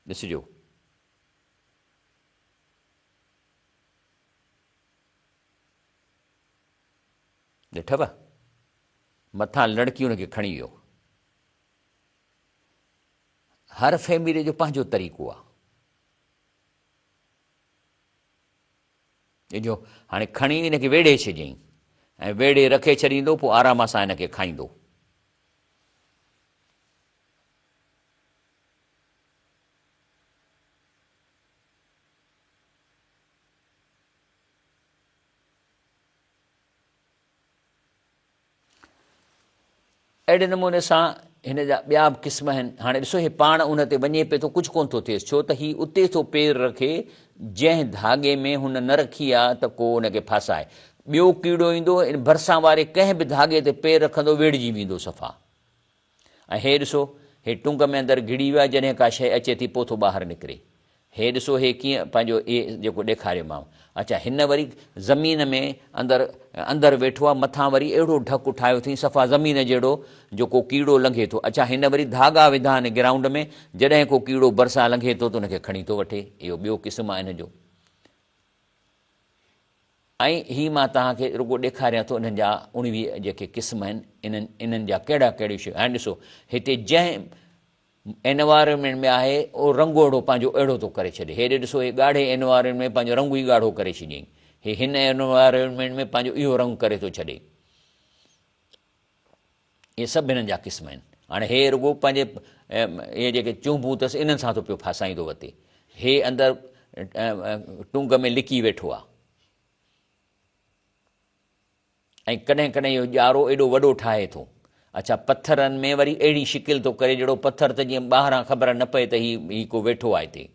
ॾिसिजो, ॾिठव, मथां लड़की हुनखे खणी वियो। हर फैमिली जो पंहिंजो तरीक़ो आहे। ॾिजो हाणे खणी हिनखे वेड़े छॾियईं, ऐं वेड़े रखे छॾींदो, पोइ आराम सां हिनखे खाईंदो। अहिड़े नमूने सां हिन जा ॿिया बि क़िस्म आहिनि। हाणे ॾिसो, हे पाण उन ते वञे पियो थो, कुझु कोन थो थिएसि, छो त हीउ उते थो पेर रखे जंहिं धागे में हुन न रखी आहे त को हुनखे फासाए। ॿियो कीड़ो ईंदो, इन भरिसां वारे कंहिं बि धागे ते पेर रखंदो, वेड़िजी वेंदो सफ़ा। ऐं हे ॾिसो, हे टुंग में अंदरि घिड़ी वियो आहे, जॾहिं का शइ अचे थी पोइ थो ॿाहिरि निकिरे। हे ॾिसो, हे कीअं पंहिंजो इहे जेको ॾेखारियोमांव। अच्छा, हिन वरी ज़मीन में अंदरि वेठो आहे, मथां वरी अहिड़ो ढकु ठाहियो अथई सफ़ा ज़मीन जहिड़ो, जो को कीड़ो लंघे थो। अच्छा, हिन वरी धागा विधा आहिनि ग्राउंड में, जॾहिं को कीड़ो भरिसां लंघे थो त हुनखे खणी थो वठे। इहो ॿियो क़िस्म आहे हिन जो। ऐं हीअ मां तव्हांखे रुॻो ॾेखारियां थो इन्हनि जा 19 जेके क़िस्म आहिनि, इन्हनि जा कहिड़ा कहिड़ियूं शयूं। हाणे ॾिसो, हिते जंहिं एनवायरमेंट में आहे उहो रंगोड़ो पंहिंजो अहिड़ो थो करे छॾे। हेॾे ॾिसो, हे ॻाढ़े एनवायरमेंट में पंहिंजो रंग ई ॻाढ़ो करे छॾियईं, हे हिन एनवायरमेंट में पंहिंजो इहो रंग करे थो छॾे। इहे सभु हिननि जा क़िस्म आहिनि। हाणे हे रुॻो पंहिंजे इहे जेके चूंबूं अथसि, इन्हनि सां थो पियो फासाईंदो वते। हे अंदरि टुंग में लिकी वेठो आहे, ऐं कॾहिं कॾहिं इहो ॼारो एॾो वॾो ठाहे थो। अच्छा, पथरनि में वरी अहिड़ी शिकिल थो करे जहिड़ो पथर त जीअं ॿाहिरां ख़बर न पए त हीउ को वेठो आहे हिते।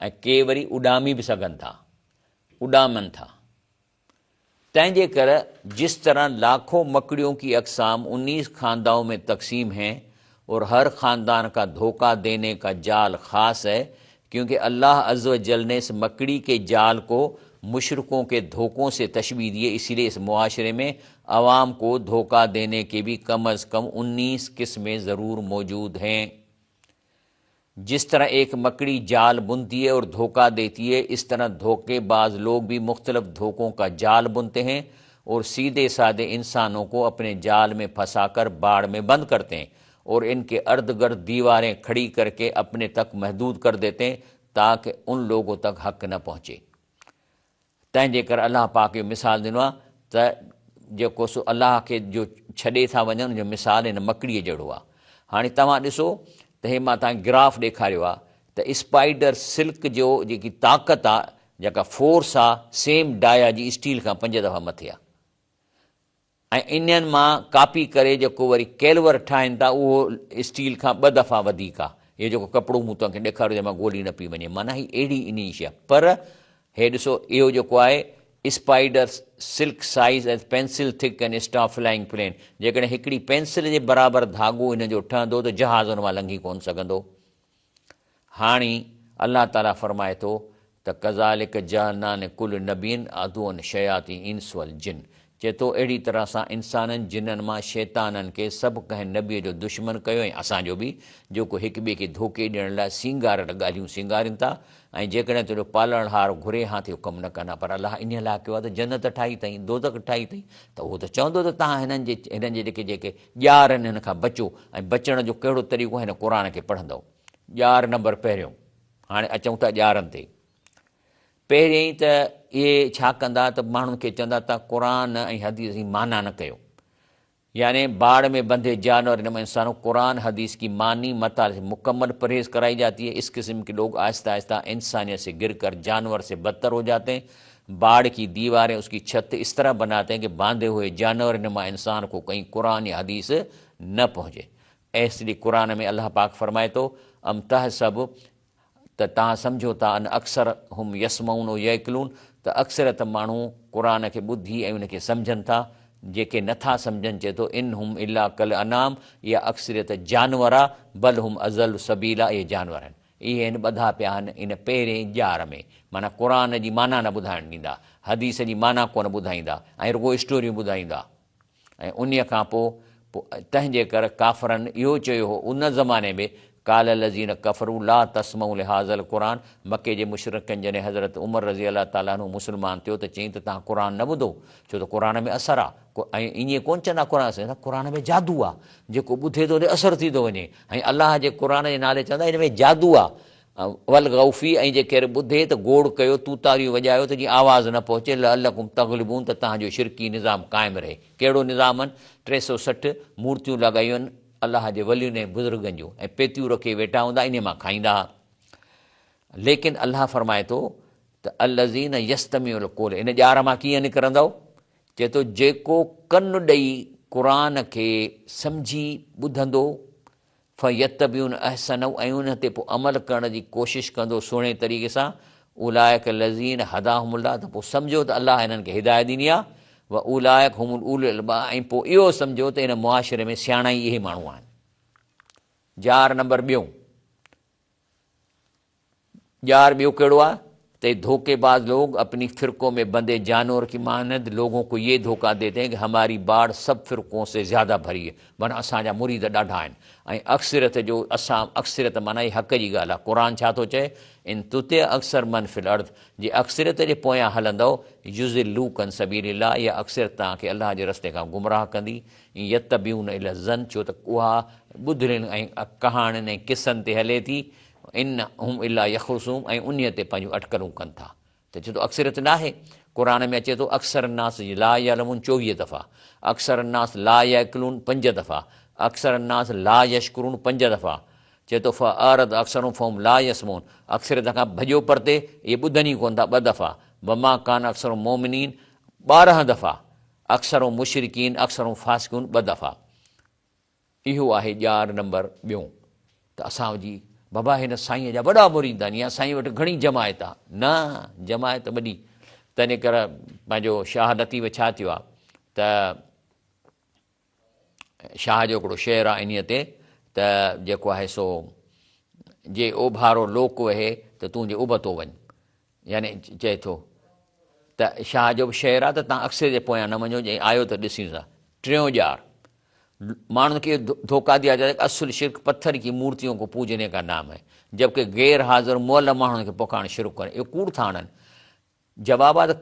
ऐं के वरी उॾामी बि सघनि था, उॾामनि था। तंहिंजे करे जिस तरह लाखों मकड़ियों की अक़साम 19 खानदानों में तकसीम हैं और हर खानदान का धोखा देने का जाल ख़ास है, क्योंकि अल्लाह अज़्ज़ व जल ने इस मकड़ी के जाल को मुशरिकों के धोखों से तशबीह दिए, इसीलिए इस मुआशरे में अवाम को धोखा देने के भी कम अज़ कम 19 किस्में ज़रूर मौजूद हैं। जिस तरह एक मकड़ी जाल बुनती है और धोखा देती है, इस तरह धोखेबाज लोग भी मुख्तलिफ धोखों का जाल बुनते हैं और सीधे साधे इंसानों को अपने जाल में फंसाकर बाड़ में बंद करते हैं और इनके अर्द गिर्द दीवारें खड़ी करके अपने तक महदूद कर देते हैं ताकि उन लोगों तक हक़ न पहुँचे। तंहिंजे करे अलाह पाक जो मिसाल ॾिनो आहे त जेको सो अलाह खे जो छॾे था वञनि, जो मिसाल हिन मकड़ीअ जहिड़ो आहे। हाणे तव्हां ॾिसो त हे मां तव्हांखे ग्राफ ॾेखारियो आहे त स्पाइडर सिल्क जो जेकी ताक़त आहे, जेका फोर्स आहे, सेम डाया जी स्टील खां 5 दफ़ा मथे आहे। ऐं इन्हनि मां कापी करे जेको वरी कैलवर ठाहिनि था, उहो स्टील खां 2 दफ़ा वधीक आहे। इहो जेको कपिड़ो मूं तव्हांखे ॾेखारियो, जंहिंमां गोली न पई वञे, माना ही अहिड़ी इन शइ। पर हे ॾिसो इहो जेको आहे spider silk size as pencil thick and stop flying plane, जेकॾहिं हिकिड़ी पेंसिल जे बराबरि धाॻो हिन जो ठहंदो त जहाज़ हुन मां लंघी कोन सघंदो। हाणे अलाह ताला फरमाए थो त कज़ालिक जअलना कुल नबीन अदुअन शयाती इंस वल जिन, चए थो अहिड़ी तरह सां इंसाननि जिन्हनि मां शैताननि खे सभु कंहिं नबीअ जो दुश्मन कयो ऐं असांजो बि, जेको हिक ॿिए खे धोखे ॾियण लाइ सींगारल ॻाल्हियूं सींगारीनि था ऐं जेकॾहिं तुंहिंजो पालणहार घुरे हा त इहो कमु न कंदा। पर अलाह इन लाइ कयो आहे त जन्नत ठाही अथई, दोज़ख ठाही अथई, त उहो त चवंदो त तव्हां हिननि जे जेके ॼार आहिनि हिन खां बचो, ऐं बचण जो कहिड़ो तरीक़ो हिन क़ुर खे पढ़ंदव। ॼार नंबर पहिरियों, हाणे अचूं था ॼारनि ते। पहिरियों ई त इहे छा कंदा त माण्हुनि खे चवंदा त क़ुर ऐं हदीस जी माना न कयो, यानी बाड़ में बंधे जानवर इनमें इंसानों कुरान हदीस की मानी मता मुकम्मल परहेज़ कराई जाती है। इस किस्म के लोग आहिस्ता आहिस्ता इंसानियत से गिर कर जानवर से बदतर हो जाते हैं। बाड़ की दीवारें उसकी छत इस तरह बनाते हैं कि बांधे हुए जानवर इनमें इंसान को कहीं कुरान या हदीस न पहुँचे। ऐसे कुरान में अल्लाह पाक फरमाए तो अम तह सब त तव्हां सम्झो था अन अक्सर हुम यसमऊन यकलून, त अक्सरत माण्हू क़ुर खे ॿुधी ऐं उनखे सम्झनि था, जेके नथा सम्झनि चए थो इन हुम इला कल अनाम, इहा अक्सरियत जानवर आहे, बल हुम अज़ल सबीला, इहे जानवर आहिनि। इहे आहिनि ॿधा पिया आहिनि इन पहिरें ॼार में, माना क़ुर जी माना न ॿुधाइणु ॾींदा, हदीस जी माना कोन ॿुधाईंदा ऐं रुॻो स्टोरियूं ॿुधाईंदा। ऐं उन खां पोइ तंहिंजे करे काफ़रनि इहो चयो हो उन ज़माने में काल लज़ीन कफ़रू ला तस्मऊ लिहाज़ल क़ुर, मके जे मुशरिकनि जॾहिं हज़रत उमर रज़ी अलाह ताला नु मुस्लमान थियो त चईं त तव्हां क़ुर न ॿुधो, छो त क़ुर में असरु आहे। ऐं ईअं कोन चवंदा क़ुर में जादू आहे, जेको ॿुधे थो त असरु थी थो वञे, ऐं अलाह जे क़ुर जे नाले चवंदा हिन में जादू आहे। वल गौफ़ी, ऐं जेकर ॿुधे त गोड़ कयो, तूतारियूं वॼायो त जीअं आवाज़ न पहुचे, लअल्लकुम तग़लिबून, त तव्हांजो शिरकी निज़ाम क़ाइमु रहे। कहिड़ो निज़ाम आहिनि? 360 मूर्तियूं लॻायूं आहिनि अलाह जे वलियुनि ऐं बुज़ुर्गनि जूं, ऐं पेतियूं रखे वेठा हूंदा, इन मां खाईंदा। लेकिन अलाह फरमाए थो त अलज़ीन यस्तमिउल क़ौल, इन ॼार मां कीअं निकिरंदव? चए थो जेको कनु ॾेई क़ुर खे सम्झी ॿुधंदो, फ़यतबिउन अहसनहु, ऐं उन ते पोइ अमल करण जी कोशिशि कंदो सुहिणे तरीक़े सां, उलाइक लज़ीन हदाहुमुल्लाह, त पोइ सम्झो त अलाह हिननि खे हिदायत ॾिनी आहे। व उलाइक हुमुल उलुल अलबाब, ऐं पोइ इहो सम्झो त इन मुआशिरे में सियाणा ई इहे माण्हू आहिनि। ॼार नंबर ॿियों, ॼार ॿियो कहिड़ो आहे त धोखेबाज लोग अपनी फ़िरक़ों में बंधे जानवर की मानद लोगों को ये धोखा देते हैं कि हमारी बाढ़ सब फ़िरक़ों से ज़्यादा भरी है, माना असांजा मुरीद ॾाढा आहिनि। ऐं अक्सरियत जो अक्सरियत माना ई हक़ जी ॻाल्हि आहे। क़ुर छा थो चए? इन तुते अक्सर मन फिल अर्द, जे अक्सरियत जे पोयां हलंदव युज़िलू कन सबीलिल्लाह, इहा अक्सरियत तव्हांखे अलाह जे रस्ते खां गुमराह कंदी। यतबिऊन इल ज़न, छो त उहा ॿुधरियुनि ऐं कहाणियुनि ऐं किसनि ते हले थी। इन हुम इला यख़ुसूम, ऐं उन ते पंहिंजूं अटकलूं कनि था। त चए थो अक्सरियत न आहे। क़ुर में अचे थो अक्सर नास ला यअलमून 24 दफ़ा, अक्सर नास ला यअकुलून 5 दफ़ा, अक्सर नास ला यशकुरून 5 दफ़ा। चए थो फ़अरद अक्सरुहुम फ़हुम ला यस्मऊन, अक्सरियत खां भॼो परते, इहे ॿुधनि ई कोन था 2 दफ़ा। वमा कान अक्सरुहुम मोमिनीन 12 दफ़ा, अक्सरुहुम मुशरिकीन, अक्सरुहुम फासिकून 2 दफ़ा। इहो आहे ॼार नंबर ॿियों। त असां जी बाबा हिन साईंअ जा वॾा मुरीद आहिनि, या साईं वटि घणी जमायत आहे, न जमायत वॾी। तंहिं करे पंहिंजो शाह लतीफ़ छा थियो आहे त शाह जो हिकिड़ो शेर आहे इन ते, त जेको आहे सो जे ओभारो लोक वहे त तूं जे उबतो वञ, यानी चए थो त शाह जो बि शेर आहे त तव्हां अक्सर जे पोयां न वञो, जे आयो त ॾिसींसा। टियों ॼार, माण्हुनि खे धोखा दिया जाए असुल शिरक पत्थर की मूर्तियों को पूजने का नाम है, जबकि गैर हाज़िर मुअल माण्हुनि खे पोखाइणु शुरू करें, इहो कूड़ था आणनि। जवाब है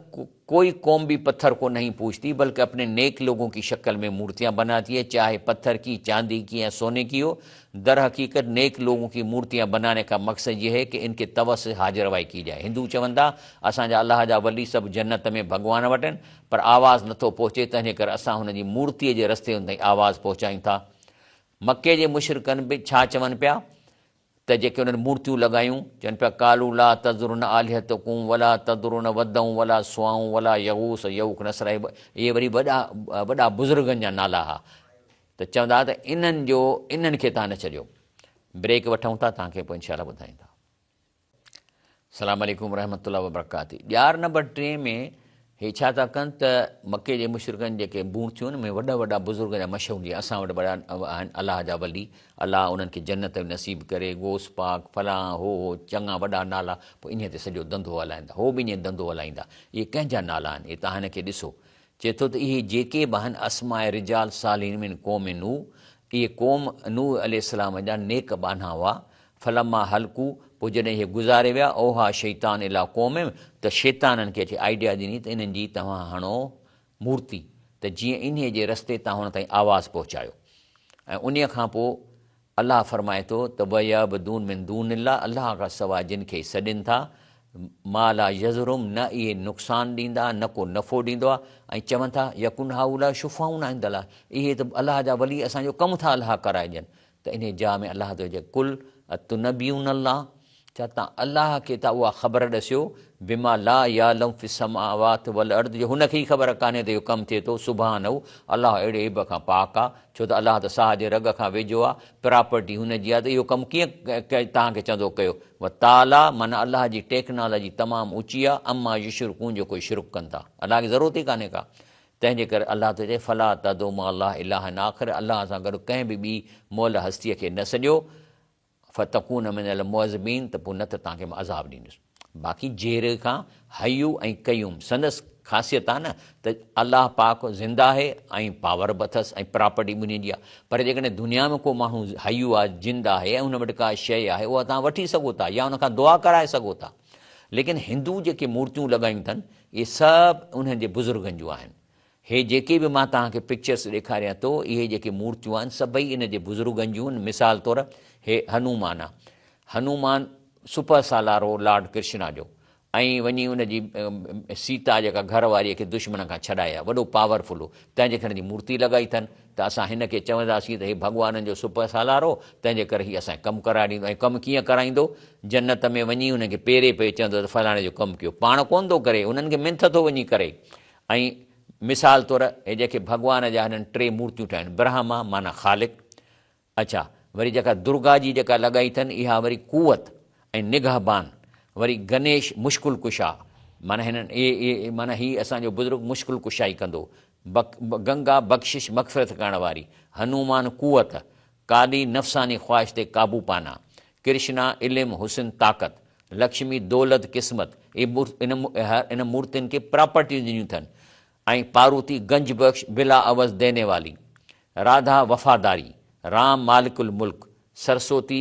कोई कौम भी पत्थर को नहीं पूछती, बल्कि अपने नेक लोगों की शक्ल में मूर्तियां बनाती है, चाहे पत्थर की, चांदी की या सोने की हो। दर हकीकत नेक लोगों की मूर्तियां बनाने का मकसद ये है कि इनके तवस से हाजिरवाई की जाए। हिंदू चवंदा असांजा अल्लाह जा वली सभु जन्नत में भॻवान वटि आहिनि, पर आवाज़ नथो पहुचे, तंहिंजे करे असां हुन जी मूर्तीअ जे रस्ते ताईं आवाज़ पहुचायूं था। मके जे मुशरिकनि बि छा चवनि पिया त जेके उन्हनि मूर्तियूं लॻायूं, चवनि पिया कालू ला तज़ुरुन आलिहतकुम वला तदुरुन वदऊं वला सुआऊं वला यगूस यऊक नसर, इहे वरी वॾा बुज़ुर्गनि जा नाला हुआ। त चवंदा त इन्हनि खे तव्हां न छॾियो। ब्रेक वठूं था, तव्हांखे पोइ इंशाअल्लाह ॿुधाईंदा। अस्सलाम वालेकुम रहमतुल्लाहि व बरकातहू। ॼार नंबर 3 में हे छा था कनि त मके जे मुशरिकनि जेके मूर्तियूं आहिनि में वॾा वॾा बुज़ुर्ग जा मशहूर जीअं असां वटि वॾा आहिनि अलाह जा वली, अलाह उन्हनि खे जन्नत नसीब करे, गोस पाक फलां हो चङा वॾा नाला, पोइ इन ते सॼो धंधो हलाईंदा, हो बि ईअं धंधो हलाईंदा। इहे कंहिंजा नाला आहिनि? इहे तव्हां हिनखे ॾिसो। चए थो त इहे जेके बि आहिनि अस्माए रिजाल सालिन में क़ौम नूह, इहे क़ौम नूह अलैहिस्सलाम जा नेक बाना हुआ। फलमा हल्कू, पोइ जॾहिं इहे गुज़ारे विया, ओहा शैतान इला क़ौम में, त शैताननि खे अची आइडिया ॾिनी त इन्हनि जी तव्हां हणो मूर्ति, त जीअं इन जे रस्ते तव्हां हुन ताईं आवाज़ु पहुचायो। ऐं उन खां पोइ अलाह फरमाए थो त वया बदून मिन दून अलाह, अलाह खां सवाइ जिन खे सॾनि था, माला यज़रुम, न इहे नुक़सानु ॾींदा न को नफ़ो ॾींदो आहे। ऐं चवनि था यकुन हाउला शुफ़ाउन आहिनि, इहे त अलाह जा वली असांजो कमु था अलाह कराए ॾियनि। त इन जा में अलाह थो चए कुल अतुनबियून अलाह, छा तव्हां अलाह खे त उहा ख़बर ॾसियो, बिमा ला यालम फिस समावात वल अर्द, जो हुनखे ई ख़बर कान्हे त इहो कमु थिए थो। सुभानहू, अलाह अहिड़े ऐब खां पाक आहे, छो त अलाह त साह जे रग खां वेझो आहे, प्रॉपर्टी हुनजी आहे, त इहो कमु कीअं तव्हांखे चवंदो कयो। व ताला माना अलाह जी टेक्नोलॉजी तमामु ऊची आहे, अम्मा युशरिकून, जो कोई शिरक कनि था, अलाह खे ज़रूरत ई कान्हे का। तंहिंजे करे अलाह थो चए फला तदो मा अलाह इलाहन आख़िर, अलाह सां गॾु कंहिं बि ॿी मोल हस्तीअ खे न सॼो। फ़तकून मिनल मुअज़्ज़बीन, त पोइ न त तव्हांखे मां अज़ाब ॾींदुसि। बाक़ी जेर खां हयू ऐं कयूम, संदसि ख़ासियत आहे न त अलाह पाक ज़िंदा आहे ऐं पावर बि अथसि ऐं प्रॉपर्टी ॿिन्ही जी आहे। पर जेकॾहिं दुनिया में को माण्हू हयू आहे, जिंद आहे, ऐं हुन वटि का शइ आहे, उहा तव्हां वठी सघो था या हुन खां दुआ कराए सघो था। लेकिन हिंदू जेके मूर्तियूं लॻायूं अथनि, इहे सभु उन्हनि जे बुज़ुर्गनि जूं आहिनि। हे जेके बि मां तव्हांखे पिक्चर्स ॾेखारियां थो, इहे जेके मूर्तियूं आहिनि सभई इन जे बुज़ुर्गनि जूं आहिनि। मिसाल तौरु हे हनुमान आहे, हनुमान सुपर सालारो लॉर्ड कृष्णा जो, ऐं वञी उनजी सीता जेका घरवारीअ खे दुश्मन खां छॾाया, वॾो पावरफुल हो, तंहिंजे करे मूर्ति लॻाई अथनि। त असां हिन खे चवंदासीं त हे भॻवाननि जो सुपर सालारो, तंहिंजे करे हीअ असांखे कमु कराए ॾींदो। ऐं कमु कीअं कराईंदो? जन्नत में वञी हुनखे पेरे पे चवंदो त फलाणे जो कमु कयो, पाण कोन थो करे, उन्हनि खे मिंथ थो वञी करे। ऐं मिसाल तौरु हे जेके भॻवान जा हिननि 3 मूर्तियूं ठाहिनि, ब्रह्मा माना ख़ालिक, अच्छा, वरी जेका दुर्गा जी जेका लॻाई अथनि, इहा वरी कुवत ऐं निगहबान, वरी गणेश मुश्किल कुशा, माना हिननि माना हीअ असांजो बुज़ुर्ग मुश्किल कुशाई कंदो। गंगा बख़्शिश मग़फ़िरत करण वारी, हनुमान कुवत, काली नफ़सानी ख़्वाहिश ते काबू पाना, कृष्णा इल्म हुसन ताक़त, लक्ष्मी दौलत क़िस्मत, इन मूर्तियुनि खे प्रॉपर्टियूं ॾिनियूं अथनि। ऐं पार्वती गंज बख़्श बिला अवज़ देने वाली, राधा वफ़ादारी, राम मालिकुल मुल्क, सरस्वती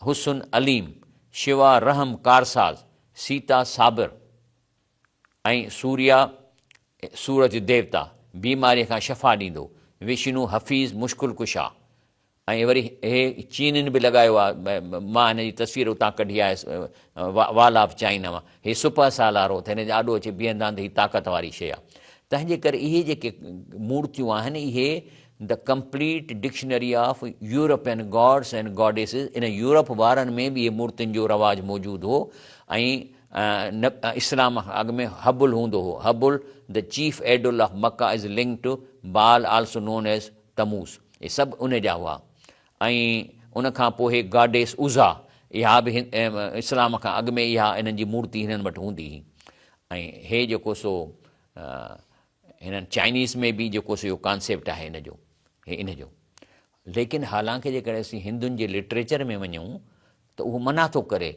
हुसन अलीम, शिवा रहम कारसाज़, सीता साबिर, ऐं सूर्या सूरज देवता, बीमारीअ खां शफ़ा ॾींदो, विष्णु हफ़ीज़ मुश्किल कुशा। ऐं वरी हे चीननि बि लॻायो आहे, मां हिन जी तस्वीर उतां कढी आहे वाल ऑफ चाइना मां, हे सुपर सालारो, त हिन जो ॾाढो अचे बीहंदा आहिनि त हीअ ताक़त वारी शइ आहे। तंहिंजे करे इहे जेके मूर्तियूं आहिनि, इहे the complete dictionary of European gods and goddesses, in Europe वारनि में बि इहे मूर्तियुनि जो रवाजु मौजूदु हो। ऐं इस्लाम खां अॻु में हबुल हूंदो हो, Hubal the chief idol of Mecca is link to Baal also known as Tammuz, इहे सभु उन जा हुआ। ऐं उनखां पोइ हे गॉडेस उज़ा, इहा बि इस्लाम खां अॻु में इहा इन्हनि जी मूर्ति हिननि वटि हूंदी हुई। ऐं हे जेको सो हिननि चाइनीज़ में बि जेको सो इहो कॉन्सेप्ट आहे हिन जो, हे इन जो। लेकिन हालांकि जेकॾहिं असीं हिंदुनि जे लिटरेचर में वञूं त उहो मना थो करे।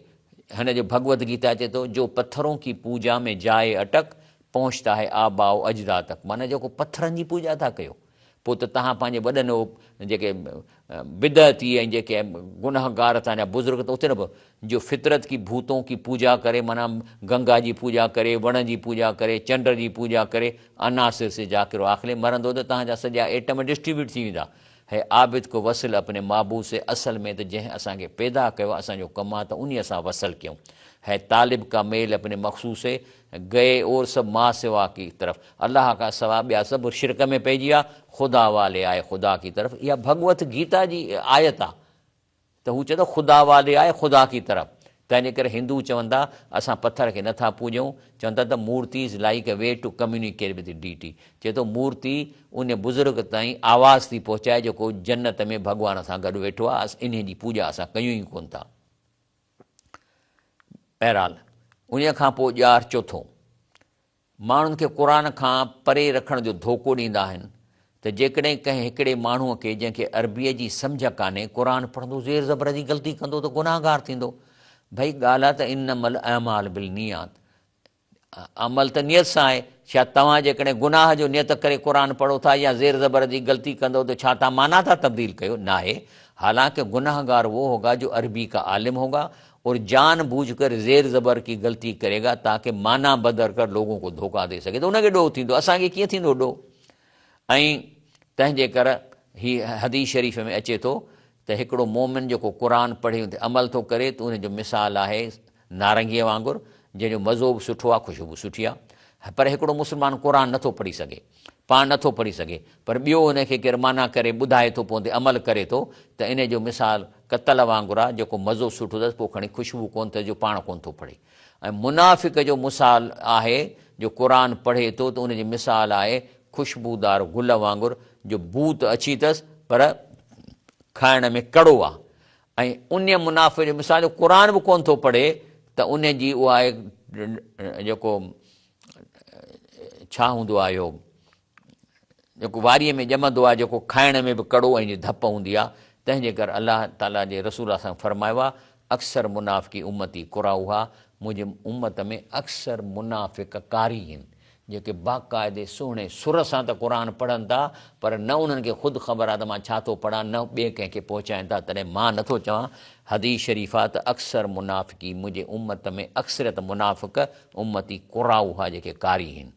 हिन जो भगवत गीता चए थो, जो पत्थरों की पूजा में जाए अटक पहुचता है आबाओ अजदा तक, माना जेको पत्थरनि जी पूॼा था कयो, पोइ त तव्हां पंहिंजे वॾनि जेके बिदअती ऐं जेके गुनहगार तव्हांजा बुज़ुर्ग त उते न, जो फितरत की भूतों की पूजा करे, माना गंगा जी पूॼा करे, वण जी पूॼा करे, चंड जी पूॼा करे, अनासिर से जाकिरो, आख़िर मरंदो त तव्हांजा सॼा एटम डिस्ट्रीब्यूट थी वेंदा। है आबिद को वसिल अपने महबूब से, असल में त जंहिं असांखे पैदा कयो आहे, असांजो कमु आहे त उन असां वसल कयूं। है तालिब का मेल अपने मखसूस से गए और सब मां सिवा की तरफ़, अलाह का सवा ॿिया सभु शिरक में पइजी विया, ख़ुदा वाले आए ख़ुदा की तरफ़। इहा भगवत गीता जी आयत आहे, त हू चए थो ख़ुदा वाले आए ख़ुदा की तरफ़। तंहिंजे करे हिंदू चवंदा असां पत्थर खे नथा पूॼूं, चवंदा त murti is like a way to communicate with deity. चए थो मूर्ति उन बुज़ुर्ग ताईं आवाज़ थी पहुचाए जेको जन्नत में भॻवान सां गॾु वेठो आहे, इन जी पूॼा असां कयूं ई कोन था। बहरहाल उन खां पोइ ॼार चोथों, माण्हुनि खे क़ुर खां परे रखण जो धोखो ॾींदा आहिनि त जेकॾहिं कंहिं हिकिड़े माण्हूअ खे जंहिंखे अरबीअ जी सम्झ कान्हे क़ुर पढ़ंदो ज़ेर ज़बर जी ग़लती कंदो त गुनाहगार थींदो। भई ॻाल्हि आहे त इनमल अमाल बिल नियात, अमल त नियत सां आहे। छा तव्हां जेकॾहिं गुनाह जो नियत करे क़ुर पढ़ो था या ज़ेर ज़बर जी ग़लती कंदो त छा तव्हां माना था तब्दील कयो? न आहे। हालांकि गुनाहगार वो होगा जो अरबी का आलिम होगा और जानबूझकर ज़ेर ज़बर की ग़लती करेगा ताकि माना बदल कर लोगों को धोखा दे सघे, त उनखे ॾोह थींदो, असांखे कीअं थींदो ॾोह? ऐं तंहिंजे करे हीअ हदीस शरीफ़ में अचे थो त हिकिड़ो मोमिन जेको क़ुर पढ़े ते अमल थो करे त उनजो मिसाल आहे नारंगीअ वांगुरु, जंहिंजो मज़ो बि सुठो आहे, ख़ुशबू सुठी आहे। पर हिकिड़ो मुस्लमान क़ुर नथो पढ़ी सघे, पाण नथो पढ़ी सघे, पर ॿियो हुनखे केरु माना करे ॿुधाए थो पोइ ते अमल करे थो, त इन जो मिसाल कतल वांगुरु आहे, जेको मज़ो सुठो अथसि पोइ खणी ख़ुशबू कोन अथसि जो पाण कोन थो पढ़े। ऐं मुनाफ़िक़ जो मिसाल आहे जो क़ुर पढ़े थो त उनजी मिसाल आहे ख़ुशबूदार गुल वांगुरु, जो बूत अची अथसि पर खाइण में कड़ो आहे। ऐं उन मुनाफ़िक़ जो मिसाल क़ुर बि कोन थो पढ़े त उन जी उहा आहे जेको छा हूंदो आहे इहो, जेको वारीअ में ॼमंदो आहे, जेको खाइण में बि कड़ो ऐं धप हूंदी आहे। तंहिंजे करे अलाह ताला जे रसूल सां फरमायो आहे अक्सर मुनाफ़िकी उम्मती क़ुराउहा, मुंहिंजे उम्मत में अक्सर मुनाफ़िक़ कारी आहिनि, जेके बाक़ाइदे सुहिणे सुर सां त क़ुर पढ़नि था पर न उन्हनि खे ख़ुदि ख़बर आहे त मां छा थो पढ़ां, न ॿिए कंहिंखे पहुचाइनि था। तॾहिं मां नथो चवां, हदीस शरीफ़ आहे त अक्सर मुनाफ़िकी मुंहिंजे उम्मत में अक्सरियत मुनाफ़िक़ उम्मती क़ुराउहा जेके कारी आहिनि।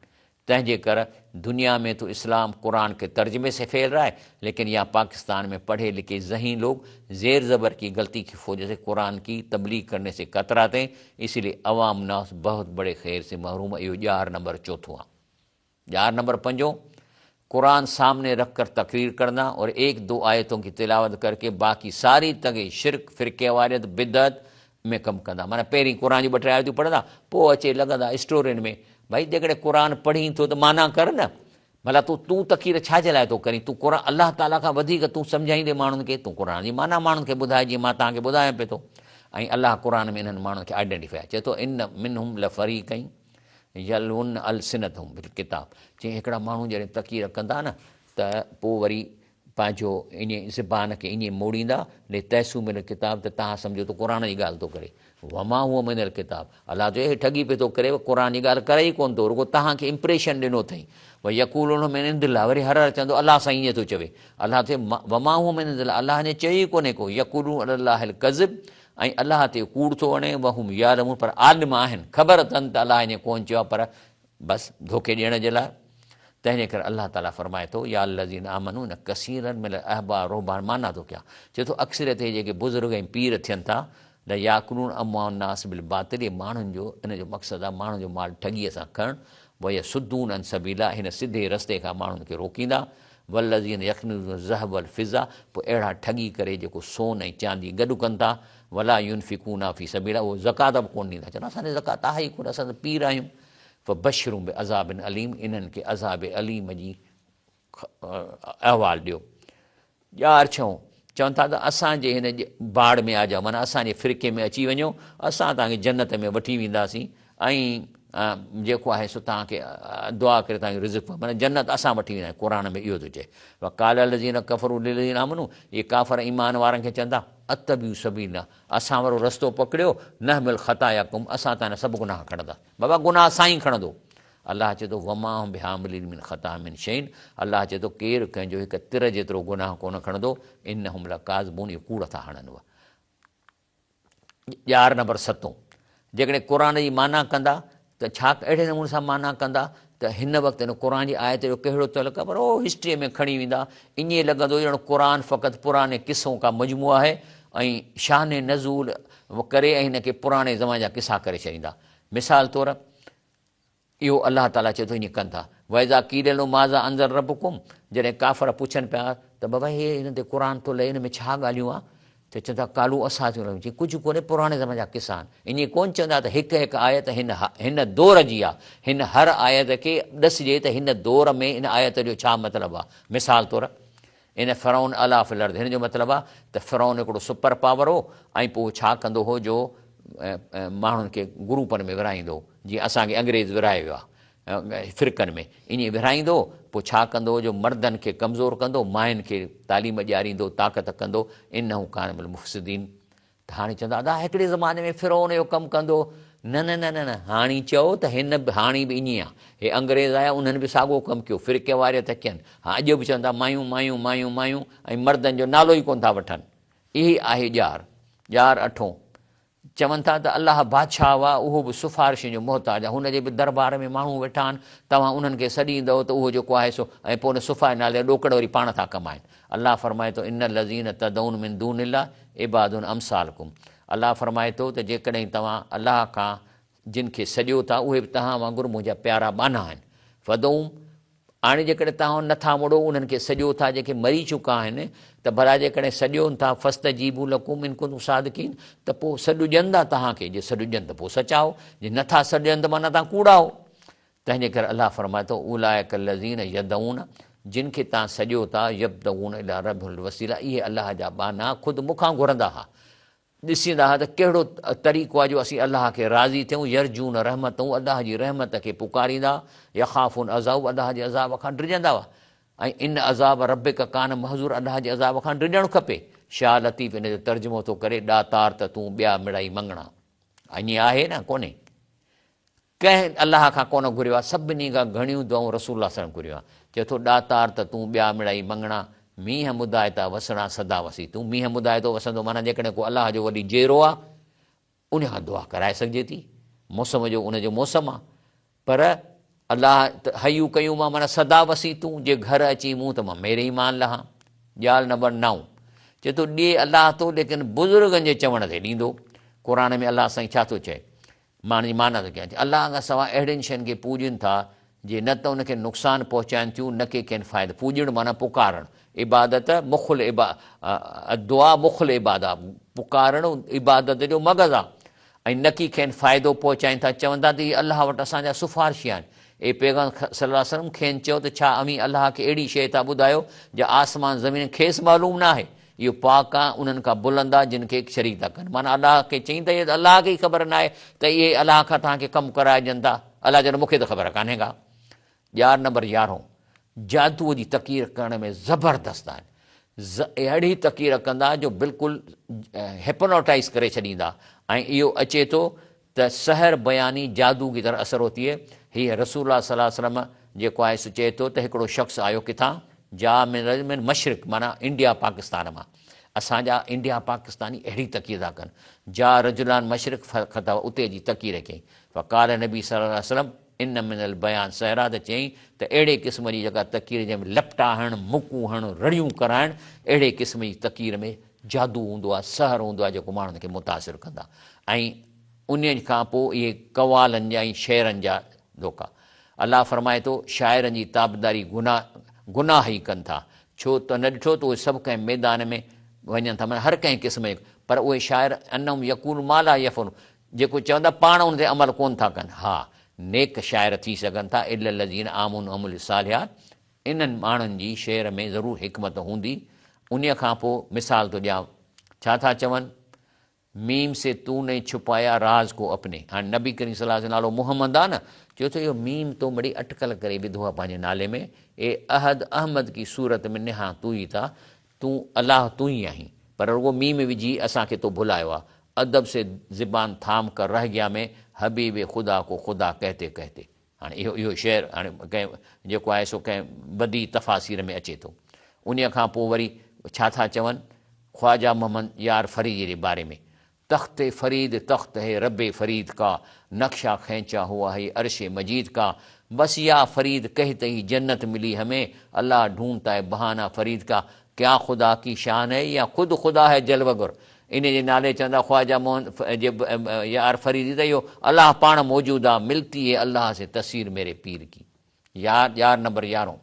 तंहिंजे करे दुनिया में तो इस्लाम कुरान के तर्जमे से फैल रहा है, लेकिन यहाँ पाकिस्तान में पढ़े लिखे ज़हीन लोग ज़ेर ज़बर की गलती की वजह से कुरान की तबलीग करने से कतराते हैं, इसलिए अवाम नास बहुत बड़े खैर से महरूम। यो जार नंबर चौथों। जार नंबर पंजों, कुरान सामने रख कर तकरीर करना और एक दो आयतों की तिलावत करके बाकी सारी तगे शिरक फिरके वारियत बिदत में कम कंदा। माना पहिरीं कुरान जी 2-3 आयतूं पढ़ंदा, पोइ अचे लॻंदा स्टोरियुनि में। भाई जेकॾहिं क़ुर पढ़ी थो त माना कर न, भला तूं तक़ीर छाजे लाइ थो करीं? तूं क़ुर अलाह ताला खां वधीक तूं सम्झाईंदे माण्हुनि खे, तूं क़ुर जी माना माण्हुनि खे ॿुधाए, जीअं मां तव्हांखे ॿुधायां पियो थो। ऐं अलाह क़ुर में इन्हनि माण्हुनि खे आइडेंटिफाई चए थो, इन मिनहुम लफ़रीक़ैन यलउन अलसिनतहुम बिल किताब। चई हिकिड़ा माण्हू जॾहिं तक़ीर कंदा न त पोइ वरी पंहिंजो इन ज़बान खे ईअं मोड़ींदा ले तैसू मिल किताब, त तव्हां सम्झो त क़ुर जी ॻाल्हि थो करे। वमा हुआ मिनल किताब, अलाह चए हे ठगी पियो थो करे, क़ुर जी ॻाल्हि करे ई कोन थो, रुगो तव्हांखे इंप्रेशन ॾिनो अथई। भई यकूल हुन में इंदिल आहे, वरी हर हर चवंदो अलाह सां ईअं थो चवे। अलाह चए वमा हुआ मिन इंदिल, अलाह ने चयो ई कोन्हे को। यकूलू अलाह कज़िब, ऐं अलाह ते कूड़ थो वणे। वहुम यालमून, पर आलिम आहिनि, ख़बर अथनि त अलाह ईअं कोन चयो आहे, पर बसि धोखे ॾियण जे लाइ। तंहिंजे करे अलाह ताला फरमाए थो या लज़ीन आमनू न कसीरन मिल अहबार रोहबान, माना थो कयां। चए थो अक्सरियत जेके बुज़ुर्ग ऐं पीर थियनि था न याकुलून अम्वान नास बिल बातिल, माण्हुनि जो इन जो मक़सदु आहे माण्हुनि जो माल ठगीअ सां खणणु। वय सुद्दून अन सबीला, हिन सिधे रस्ते खां माण्हुनि खे रोकींदा। वल्लज़ीन यखनूज़ ज़हब वल फिज़ा, पोइ अहिड़ा ठगी करे जेको सोन ऐं चांदी गॾु कनि था। वला युनफिकूना फी सबीला, उहो ज़कात बि कोन ॾींदा, चवंदा असांजे ज़कात आहे ई कोन, असां त पीर आहियूं। फ़बशरूं बि अज़ाबिन अलीम, इन्हनि खे अज़ाब अलीम जी अहवाल ॾियो। ॼार छऊं चवनि था त असांजे हिन बाड़ में आ जाओ, माना असांजे फिरके में अची वञो, असां तव्हांखे जन्नत में वठी वेंदासीं, ऐं जेको आहे सो तव्हांखे दुआ करे तव्हांखे रिज़्क़, माना जन्नत असां वठी वेंदा आहियूं। क़ुर में इहो थो चए। काल लज़ीन कफ़रू लिलज़ीन आमनू, इहे काफ़र ईमान वारनि खे चवंदा अतबियू सबीला, असां वारो रस्तो पकड़ियो, नहमिल ख़तायाकुम, असां तव्हांजा सभु गुनाह खणंदा। बाबा गुनाह साईं खणंदो। अलाह चए थो वमा बिहामिलिन मिन ख़ता मिन शैइन, अलाह चए थो केरु कंहिंजो हिकु तिर जेतिरो गुनाह कोन खणंदो। इन्नहुम लकाज़िबून, इहो कूड़ था हणनि। ॼार नंबर 7, जेकॾहिं क़ुर जी माना कंदा त छा अहिड़े नमूने सां माना कंदा त हिन वक़्तु हिन क़ुर जी आयत जो कहिड़ो तलक पर ओ हिस्ट्रीअ में खणी वेंदा। ईअं लॻंदो ॼण क़ुर फ़क़ति पुराणे क़िसों का मजमू आहे, ऐं शान नज़ूल करे ऐं हिन खे पुराणे ज़माने जा क़िसा करे छॾींदा। मिसाल तौरु इहो अलाह ताला चए थो ईअं कनि था। वैज़ा कीरलो माज़ा अंदर रबकुम, जॾहिं काफ़र पुछनि पिया त बाबा हे हिन ते क़ुर थो लहे, हिन में छा ॻाल्हियूं आहे? त चवंदा कालू असां थियूं लॻूं, कुझु कोन्हे, पुराणे ज़माने जा क़िसा आहिनि। ईअं कोन चवंदा त हिकु हिकु आयत हिन दौर जी आहे, हिन हर आयत खे ॾसिजे त हिन दौर में इन आयत जो छा मतिलबु आहे। मिसाल तौरु इन फ़िरौन अला फिल अर्द, हिन जो मतिलबु आहे त फ़िरौन हिकिड़ो सुपर पावर हो, ऐं पोइ छा कंदो हो जो माण्हुनि खे ग्रुपनि में विरहाईंदो, जीअं असांखे अंग्रेज़ विरहाए वियो आहे फ़िरक़नि में, ईअं विरहाईंदो। पोइ छा कंदो जो मर्दनि खे कमज़ोर कंदो, मायुनि खे तालीम ॾियारींदो, ताक़त कंदो। इन्नहु कान मिनल मुफ़्सिदीन। त हाणे चवंदा अदा हिकिड़े ज़माने में फ़िरौन जो कमु कंदो। न न न न न हाणे चओ त हिन बि हाणे बि ईअं आहे। हे अंग्रेज़ आया, उन्हनि बि साॻियो कमु कयो, फ़िरके वारे त कयनि। हा अॼु बि चवंदा मायूं मायूं मायूं मायूं, ऐं मर्दनि जो नालो ई कोन था वठनि। इहा आहे ॼार अठों। चवनि था त अलाह बादशाह हुआ, उहो बि सिफ़ारिश जो मोहताज आहे, हुनजे बि दरबार में माण्हू वेठा आहिनि, तव्हां उन्हनि खे सॾींदव त उहो जेको आहे सो, ऐं पोइ उन सुफ़ा नाले ॾोकड़ वरी पाण था कमाइनि। अलाह फरमाए थो इन लज़ीन तदउन मिन दूनिल्लाह इबादुन अमसालकुम। अलाह फरमाए थो त जेकॾहिं तव्हां अलाह खां जिन खे सॼो था, उहे बि तव्हां वांगुरु मुंहिंजा प्यारा बाना आहिनि। फदऊं, हाणे जेकॾहिं तव्हां नथा मुड़ो, उन्हनि खे सॼो था जेके मरी चुका आहिनि, त भला जेकॾहिं सॼोनि था फ़स्त जीबू लकुम इन कुन्तुम सादिकीन, त पोइ सॾुजनि था तव्हांखे। जे सॾुजनि त पोइ सचाओ, जे नथा सॾनि त माना तव्हां कूड़ाओ। तंहिंजे करे अलाह फरमाए थो उलाइक लज़ीन यदऊन, जिन खे तव्हां सॼो था, यब्दऊन इला रब्बिल वसीला, इहे अलाह जा बाना ख़ुदि मूंखां घुरंदा हुआ। ॾिसींदा हुआ त कहिड़ो तरीक़ो आहे जो असीं अलाह खे राज़ी थियूं। यरजून रहमतूं, अलाह जी रहमत खे पुकारींदा। यख़ाफ़ून अज़ाब, अलाह जे अज़ाब खां डिॼंदा हुआ। ऐं इन अज़ाब रबिक कान महज़ूर, अलाह जे अज़ाब खां डिॼणु खपे। शाह लतीफ़ इन जो तर्जुमो थो करे, ॾातार त तूं ॿिया मिड़ाई मंगणा। ईअं आहे न, कोन्हे कंहिं अलाह खां कोन घुरियो आहे। सभिनी खां घणियूं दुआऊं रसूल सां घुरियो आहे। चए थो ॾातार त तूं ॿिया मिड़ाई मंगणा, मींहं मुदाए था वसणा सदा वसी। तूं मींहं मुदाए थो वसंदो, माना जेकॾहिं को अलाह जो वॾी जेरो आहे, उन खां दुआ कराए सघिजे थी। मौसम जो उनजो मौसमु आहे। पर अलाह त हयूं कयूं मां, माना सदा वसी तूं, जे घर अची मूं त मां मेरे ई मान लहां। ॻाल्हि नंबर 9 चए थो ॾे अलाह तो, लेकिन बुज़ुर्गनि जे चवण ते ॾींदो। क़ुर में अलाह साईं छा थो चए, मानी माना थो कयां, अलाह खां सवाइ अहिड़ियुनि शयुनि खे पूॼनि था जे न त उनखे नुक़सानु पहुचाइनि थियूं, न के कंहिं फ़ाइदो। पूॼणु माना पुकारणु, इबादत मुख़ुल दुआ मुख़ुल इबादत, पुकारणु इबादत जो मग़ज़ आहे। ऐं न की खेनि फ़ाइदो पहुचाइनि था। चवंदा त इहे अलाह वटि असांजा सिफ़ारिशी आहिनि। ए पैगाम सल्लल्लाहु अलैहि वसल्लम खेनि चयो त छा अमी अलाह खे अहिड़ी शइ था ॿुधायो जो आसमान ज़मीन खेसि मालूम न आहे। इहो पाक आहे उन्हनि खां बुलंद आहे जिन खे शरीक था कनि। माना अलाह खे चई त इहे अलाह खे ई ख़बर न आहे त इहे अलाह खां तव्हांखे कमु कराइजनि था। अलाह चवंदो मूंखे त ख़बर कान्हे का। ॼार नंबर 11 जादूअ जी तक़ीर करण में ज़बरदस्त आहिनि। अहिड़ी तक़ीर कंदा जो बिल्कुलु हिप्नोटाइज़ करे छॾींदा। ऐं इहो अचे थो त सहर बयानी जादू की तरह असर होती है। हीअ रसूलुल्लाह सल्लल्लाहु अलैहि वसल्लम जेको आहे सो चए थो त हिकिड़ो शख़्स आयो किथां, जा मिन मशरिक़, माना इंडिया पाकिस्तान मां। असांजा इंडिया पाकिस्तानी अहिड़ी तक़ीर था कनि। जा रजुलान मशरिक़ ख़तव, उते जी तक़ीर कई। फ़क़ाल नबी सल्लल्लाहु अलैहि वसल्लम इन मिनल बयान सहरा, त चयईं त अहिड़े क़िस्म जी जेका तक़ीर जंहिंमें लपटा हणु, मुकूं हणु, रड़ियूं कराइणु, अहिड़े क़िस्म जी तक़ीर में जादू हूंदो आहे, सहर हूंदो आहे जेको माण्हुनि खे मुतासिर कंदा। ऐं उन खां पोइ इहे कवालनि जा ऐं शेरनि जा धोखा। अलाह फरमाए थो शाइरनि जी ताबदारी गुनाह ई कनि था। छो त न ॾिठो त उहे सभु कंहिं मैदान में वञनि था, माना हर कंहिं क़िस्म जो। पर उहे शाइर अनम यकूल माला यफ़ुन, जेको चवंदा पाण उन ते अमल कोन था कनि। हा, नेक शाइर थी सघनि था। इल लज़ीन आमुन अमुल सालिहात, इन्हनि माण्हुनि जी शेर में ज़रूरु हिकमत हूंदी। उन खां पोइ मिसाल थो ॾियां, छा था चवनि, मीम से तू ने छुपाया राज को अपने। हाणे नबी करीम सल्लल्लाहु अलैहि वसल्लम नालो मोहम्मद आहे न, चयो त इहो मीम तो बड़ी अटकल करे विधो आहे पंहिंजे नाले में। ए अहद अहमद की सूरत में निहा तू ई था, तूं अलाह तू ई आहीं। पर रुगो मीम विझी असांखे तो भुलायो आहे। अदब से ज़िबान थाम कर रह गया में हबीब ख़ुदा को ख़ुदा कहते कहते। हाणे इहो शेर हाणे कंहिं जेको आहे सो कंहिं बदी तफ़ासीर में अचे थो। उन खां पोइ वरी छा था चवनि, ख्वाजा मोहम्मद यार फरीद जे बारे में, तख़्त फरीद तख़्त है रब फरीद का, नक्शा खींचा हुआ है अर्श मजीद का, बस या फरीद कहते ही जन्नत मिली हमें, अल्लाह ढूंढता है बहाना फरीद का, क्या खुदा की शान है या खुद खुदा है जलवगर। इन जे नाले चवंदा ख्वाजा मोहम्मद जे यार फरीद, त इहो अलाह पाण मौजूद आहे, मिलती है अल्लाह से तस्वीर मेरे पीर की। यार नंबर 11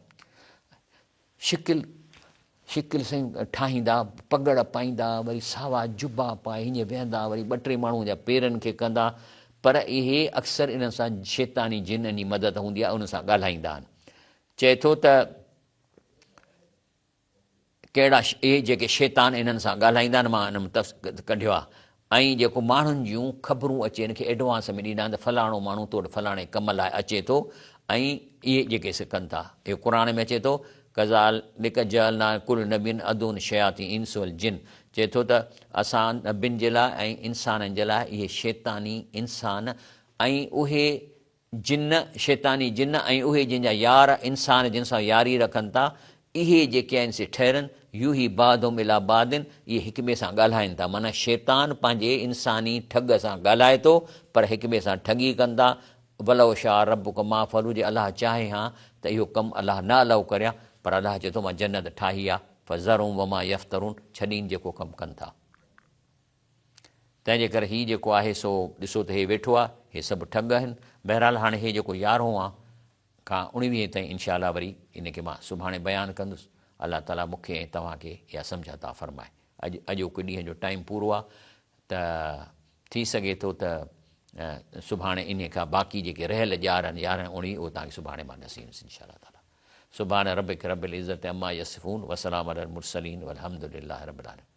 शिकिल साईं ठाहींदा, पगड़ पाईंदा, वरी सावा जुबा पाए हीअं वेहंदा, वरी 2-3 माण्हू जा पेरनि खे कंदा। पर इहे अक्सर इन्हनि सां शैतानी जिननि जी मदद हूंदी आहे, उन सां ॻाल्हाईंदा आहिनि। चए थो त कहिड़ा इहे जेके शैतान इन्हनि सां ॻाल्हाईंदा आहिनि, मां हिन में कढियो आहे। ऐं जेको माण्हुनि जूं ख़बरूं अचे हिन खे एडवांस में ॾींदा आहिनि त फलाणो माण्हू तो वटि फलाणे कम लाइ अचे थो ऐं इहे जेके सिकनि था इहो क़ुर में अचे थो कज़ाल लिक जलना कुल नबीन अदून शयाती इंस वल जिन चए थो त असां नबियुनि जे लाइ ऐं इंसाननि जे लाइ इहे शैतानी इंसान ऐं उहे जिन शैतानी जिन ऐं उहे जंहिंजा यार इंसान जिन सां यारी रखनि था इहे जेके आहिनि से ठहिरनि यू ई बादुम इला बादिन इहे हिक ॿिए सां ॻाल्हाइनि था माना शैतान पंहिंजे इंसानी ठग सां ॻाल्हाए थो पर हिक ॿिए सां ठगी कनि था वलो शाह रब को मां फरू जे अलाह चाहे हा त इहो कमु अलाह न अलाउ करिया पर अलाह चए थो मां जन्नत ठाही आहे फ़ज़रूं वमा यफ़्तरून छॾीनि जेको कमु कनि था तंहिंजे करे हीउ जेको आहे सो ॾिसो त हे वेठो आहे हे सभु ठग आहिनि बहरहाल हाणे हे जेको 11हों आहे खां 19 ताईं इनशा अलाह वरी इनखे मां सुभाणे बयानु कंदुसि अलाह ताला मूंखे ऐं तव्हांखे इहा सम्झ अता फ़रमाए अॼोको ॾींहं जो टाइम पूरो आहे त थी सघे थो त सुभाणे इन खां बाक़ी जेके रहियल 11 19 उहो तव्हांखे सुभाणे मां ॾसींदुसि इनशा अलाह ताला सुभाणे रबिक रबिल इज़्ज़त अम्मा यसिफ़ून वसलाम अलल मुरसलीन वल्हम्दुलिल्लाहि रब्बिल आलमीन।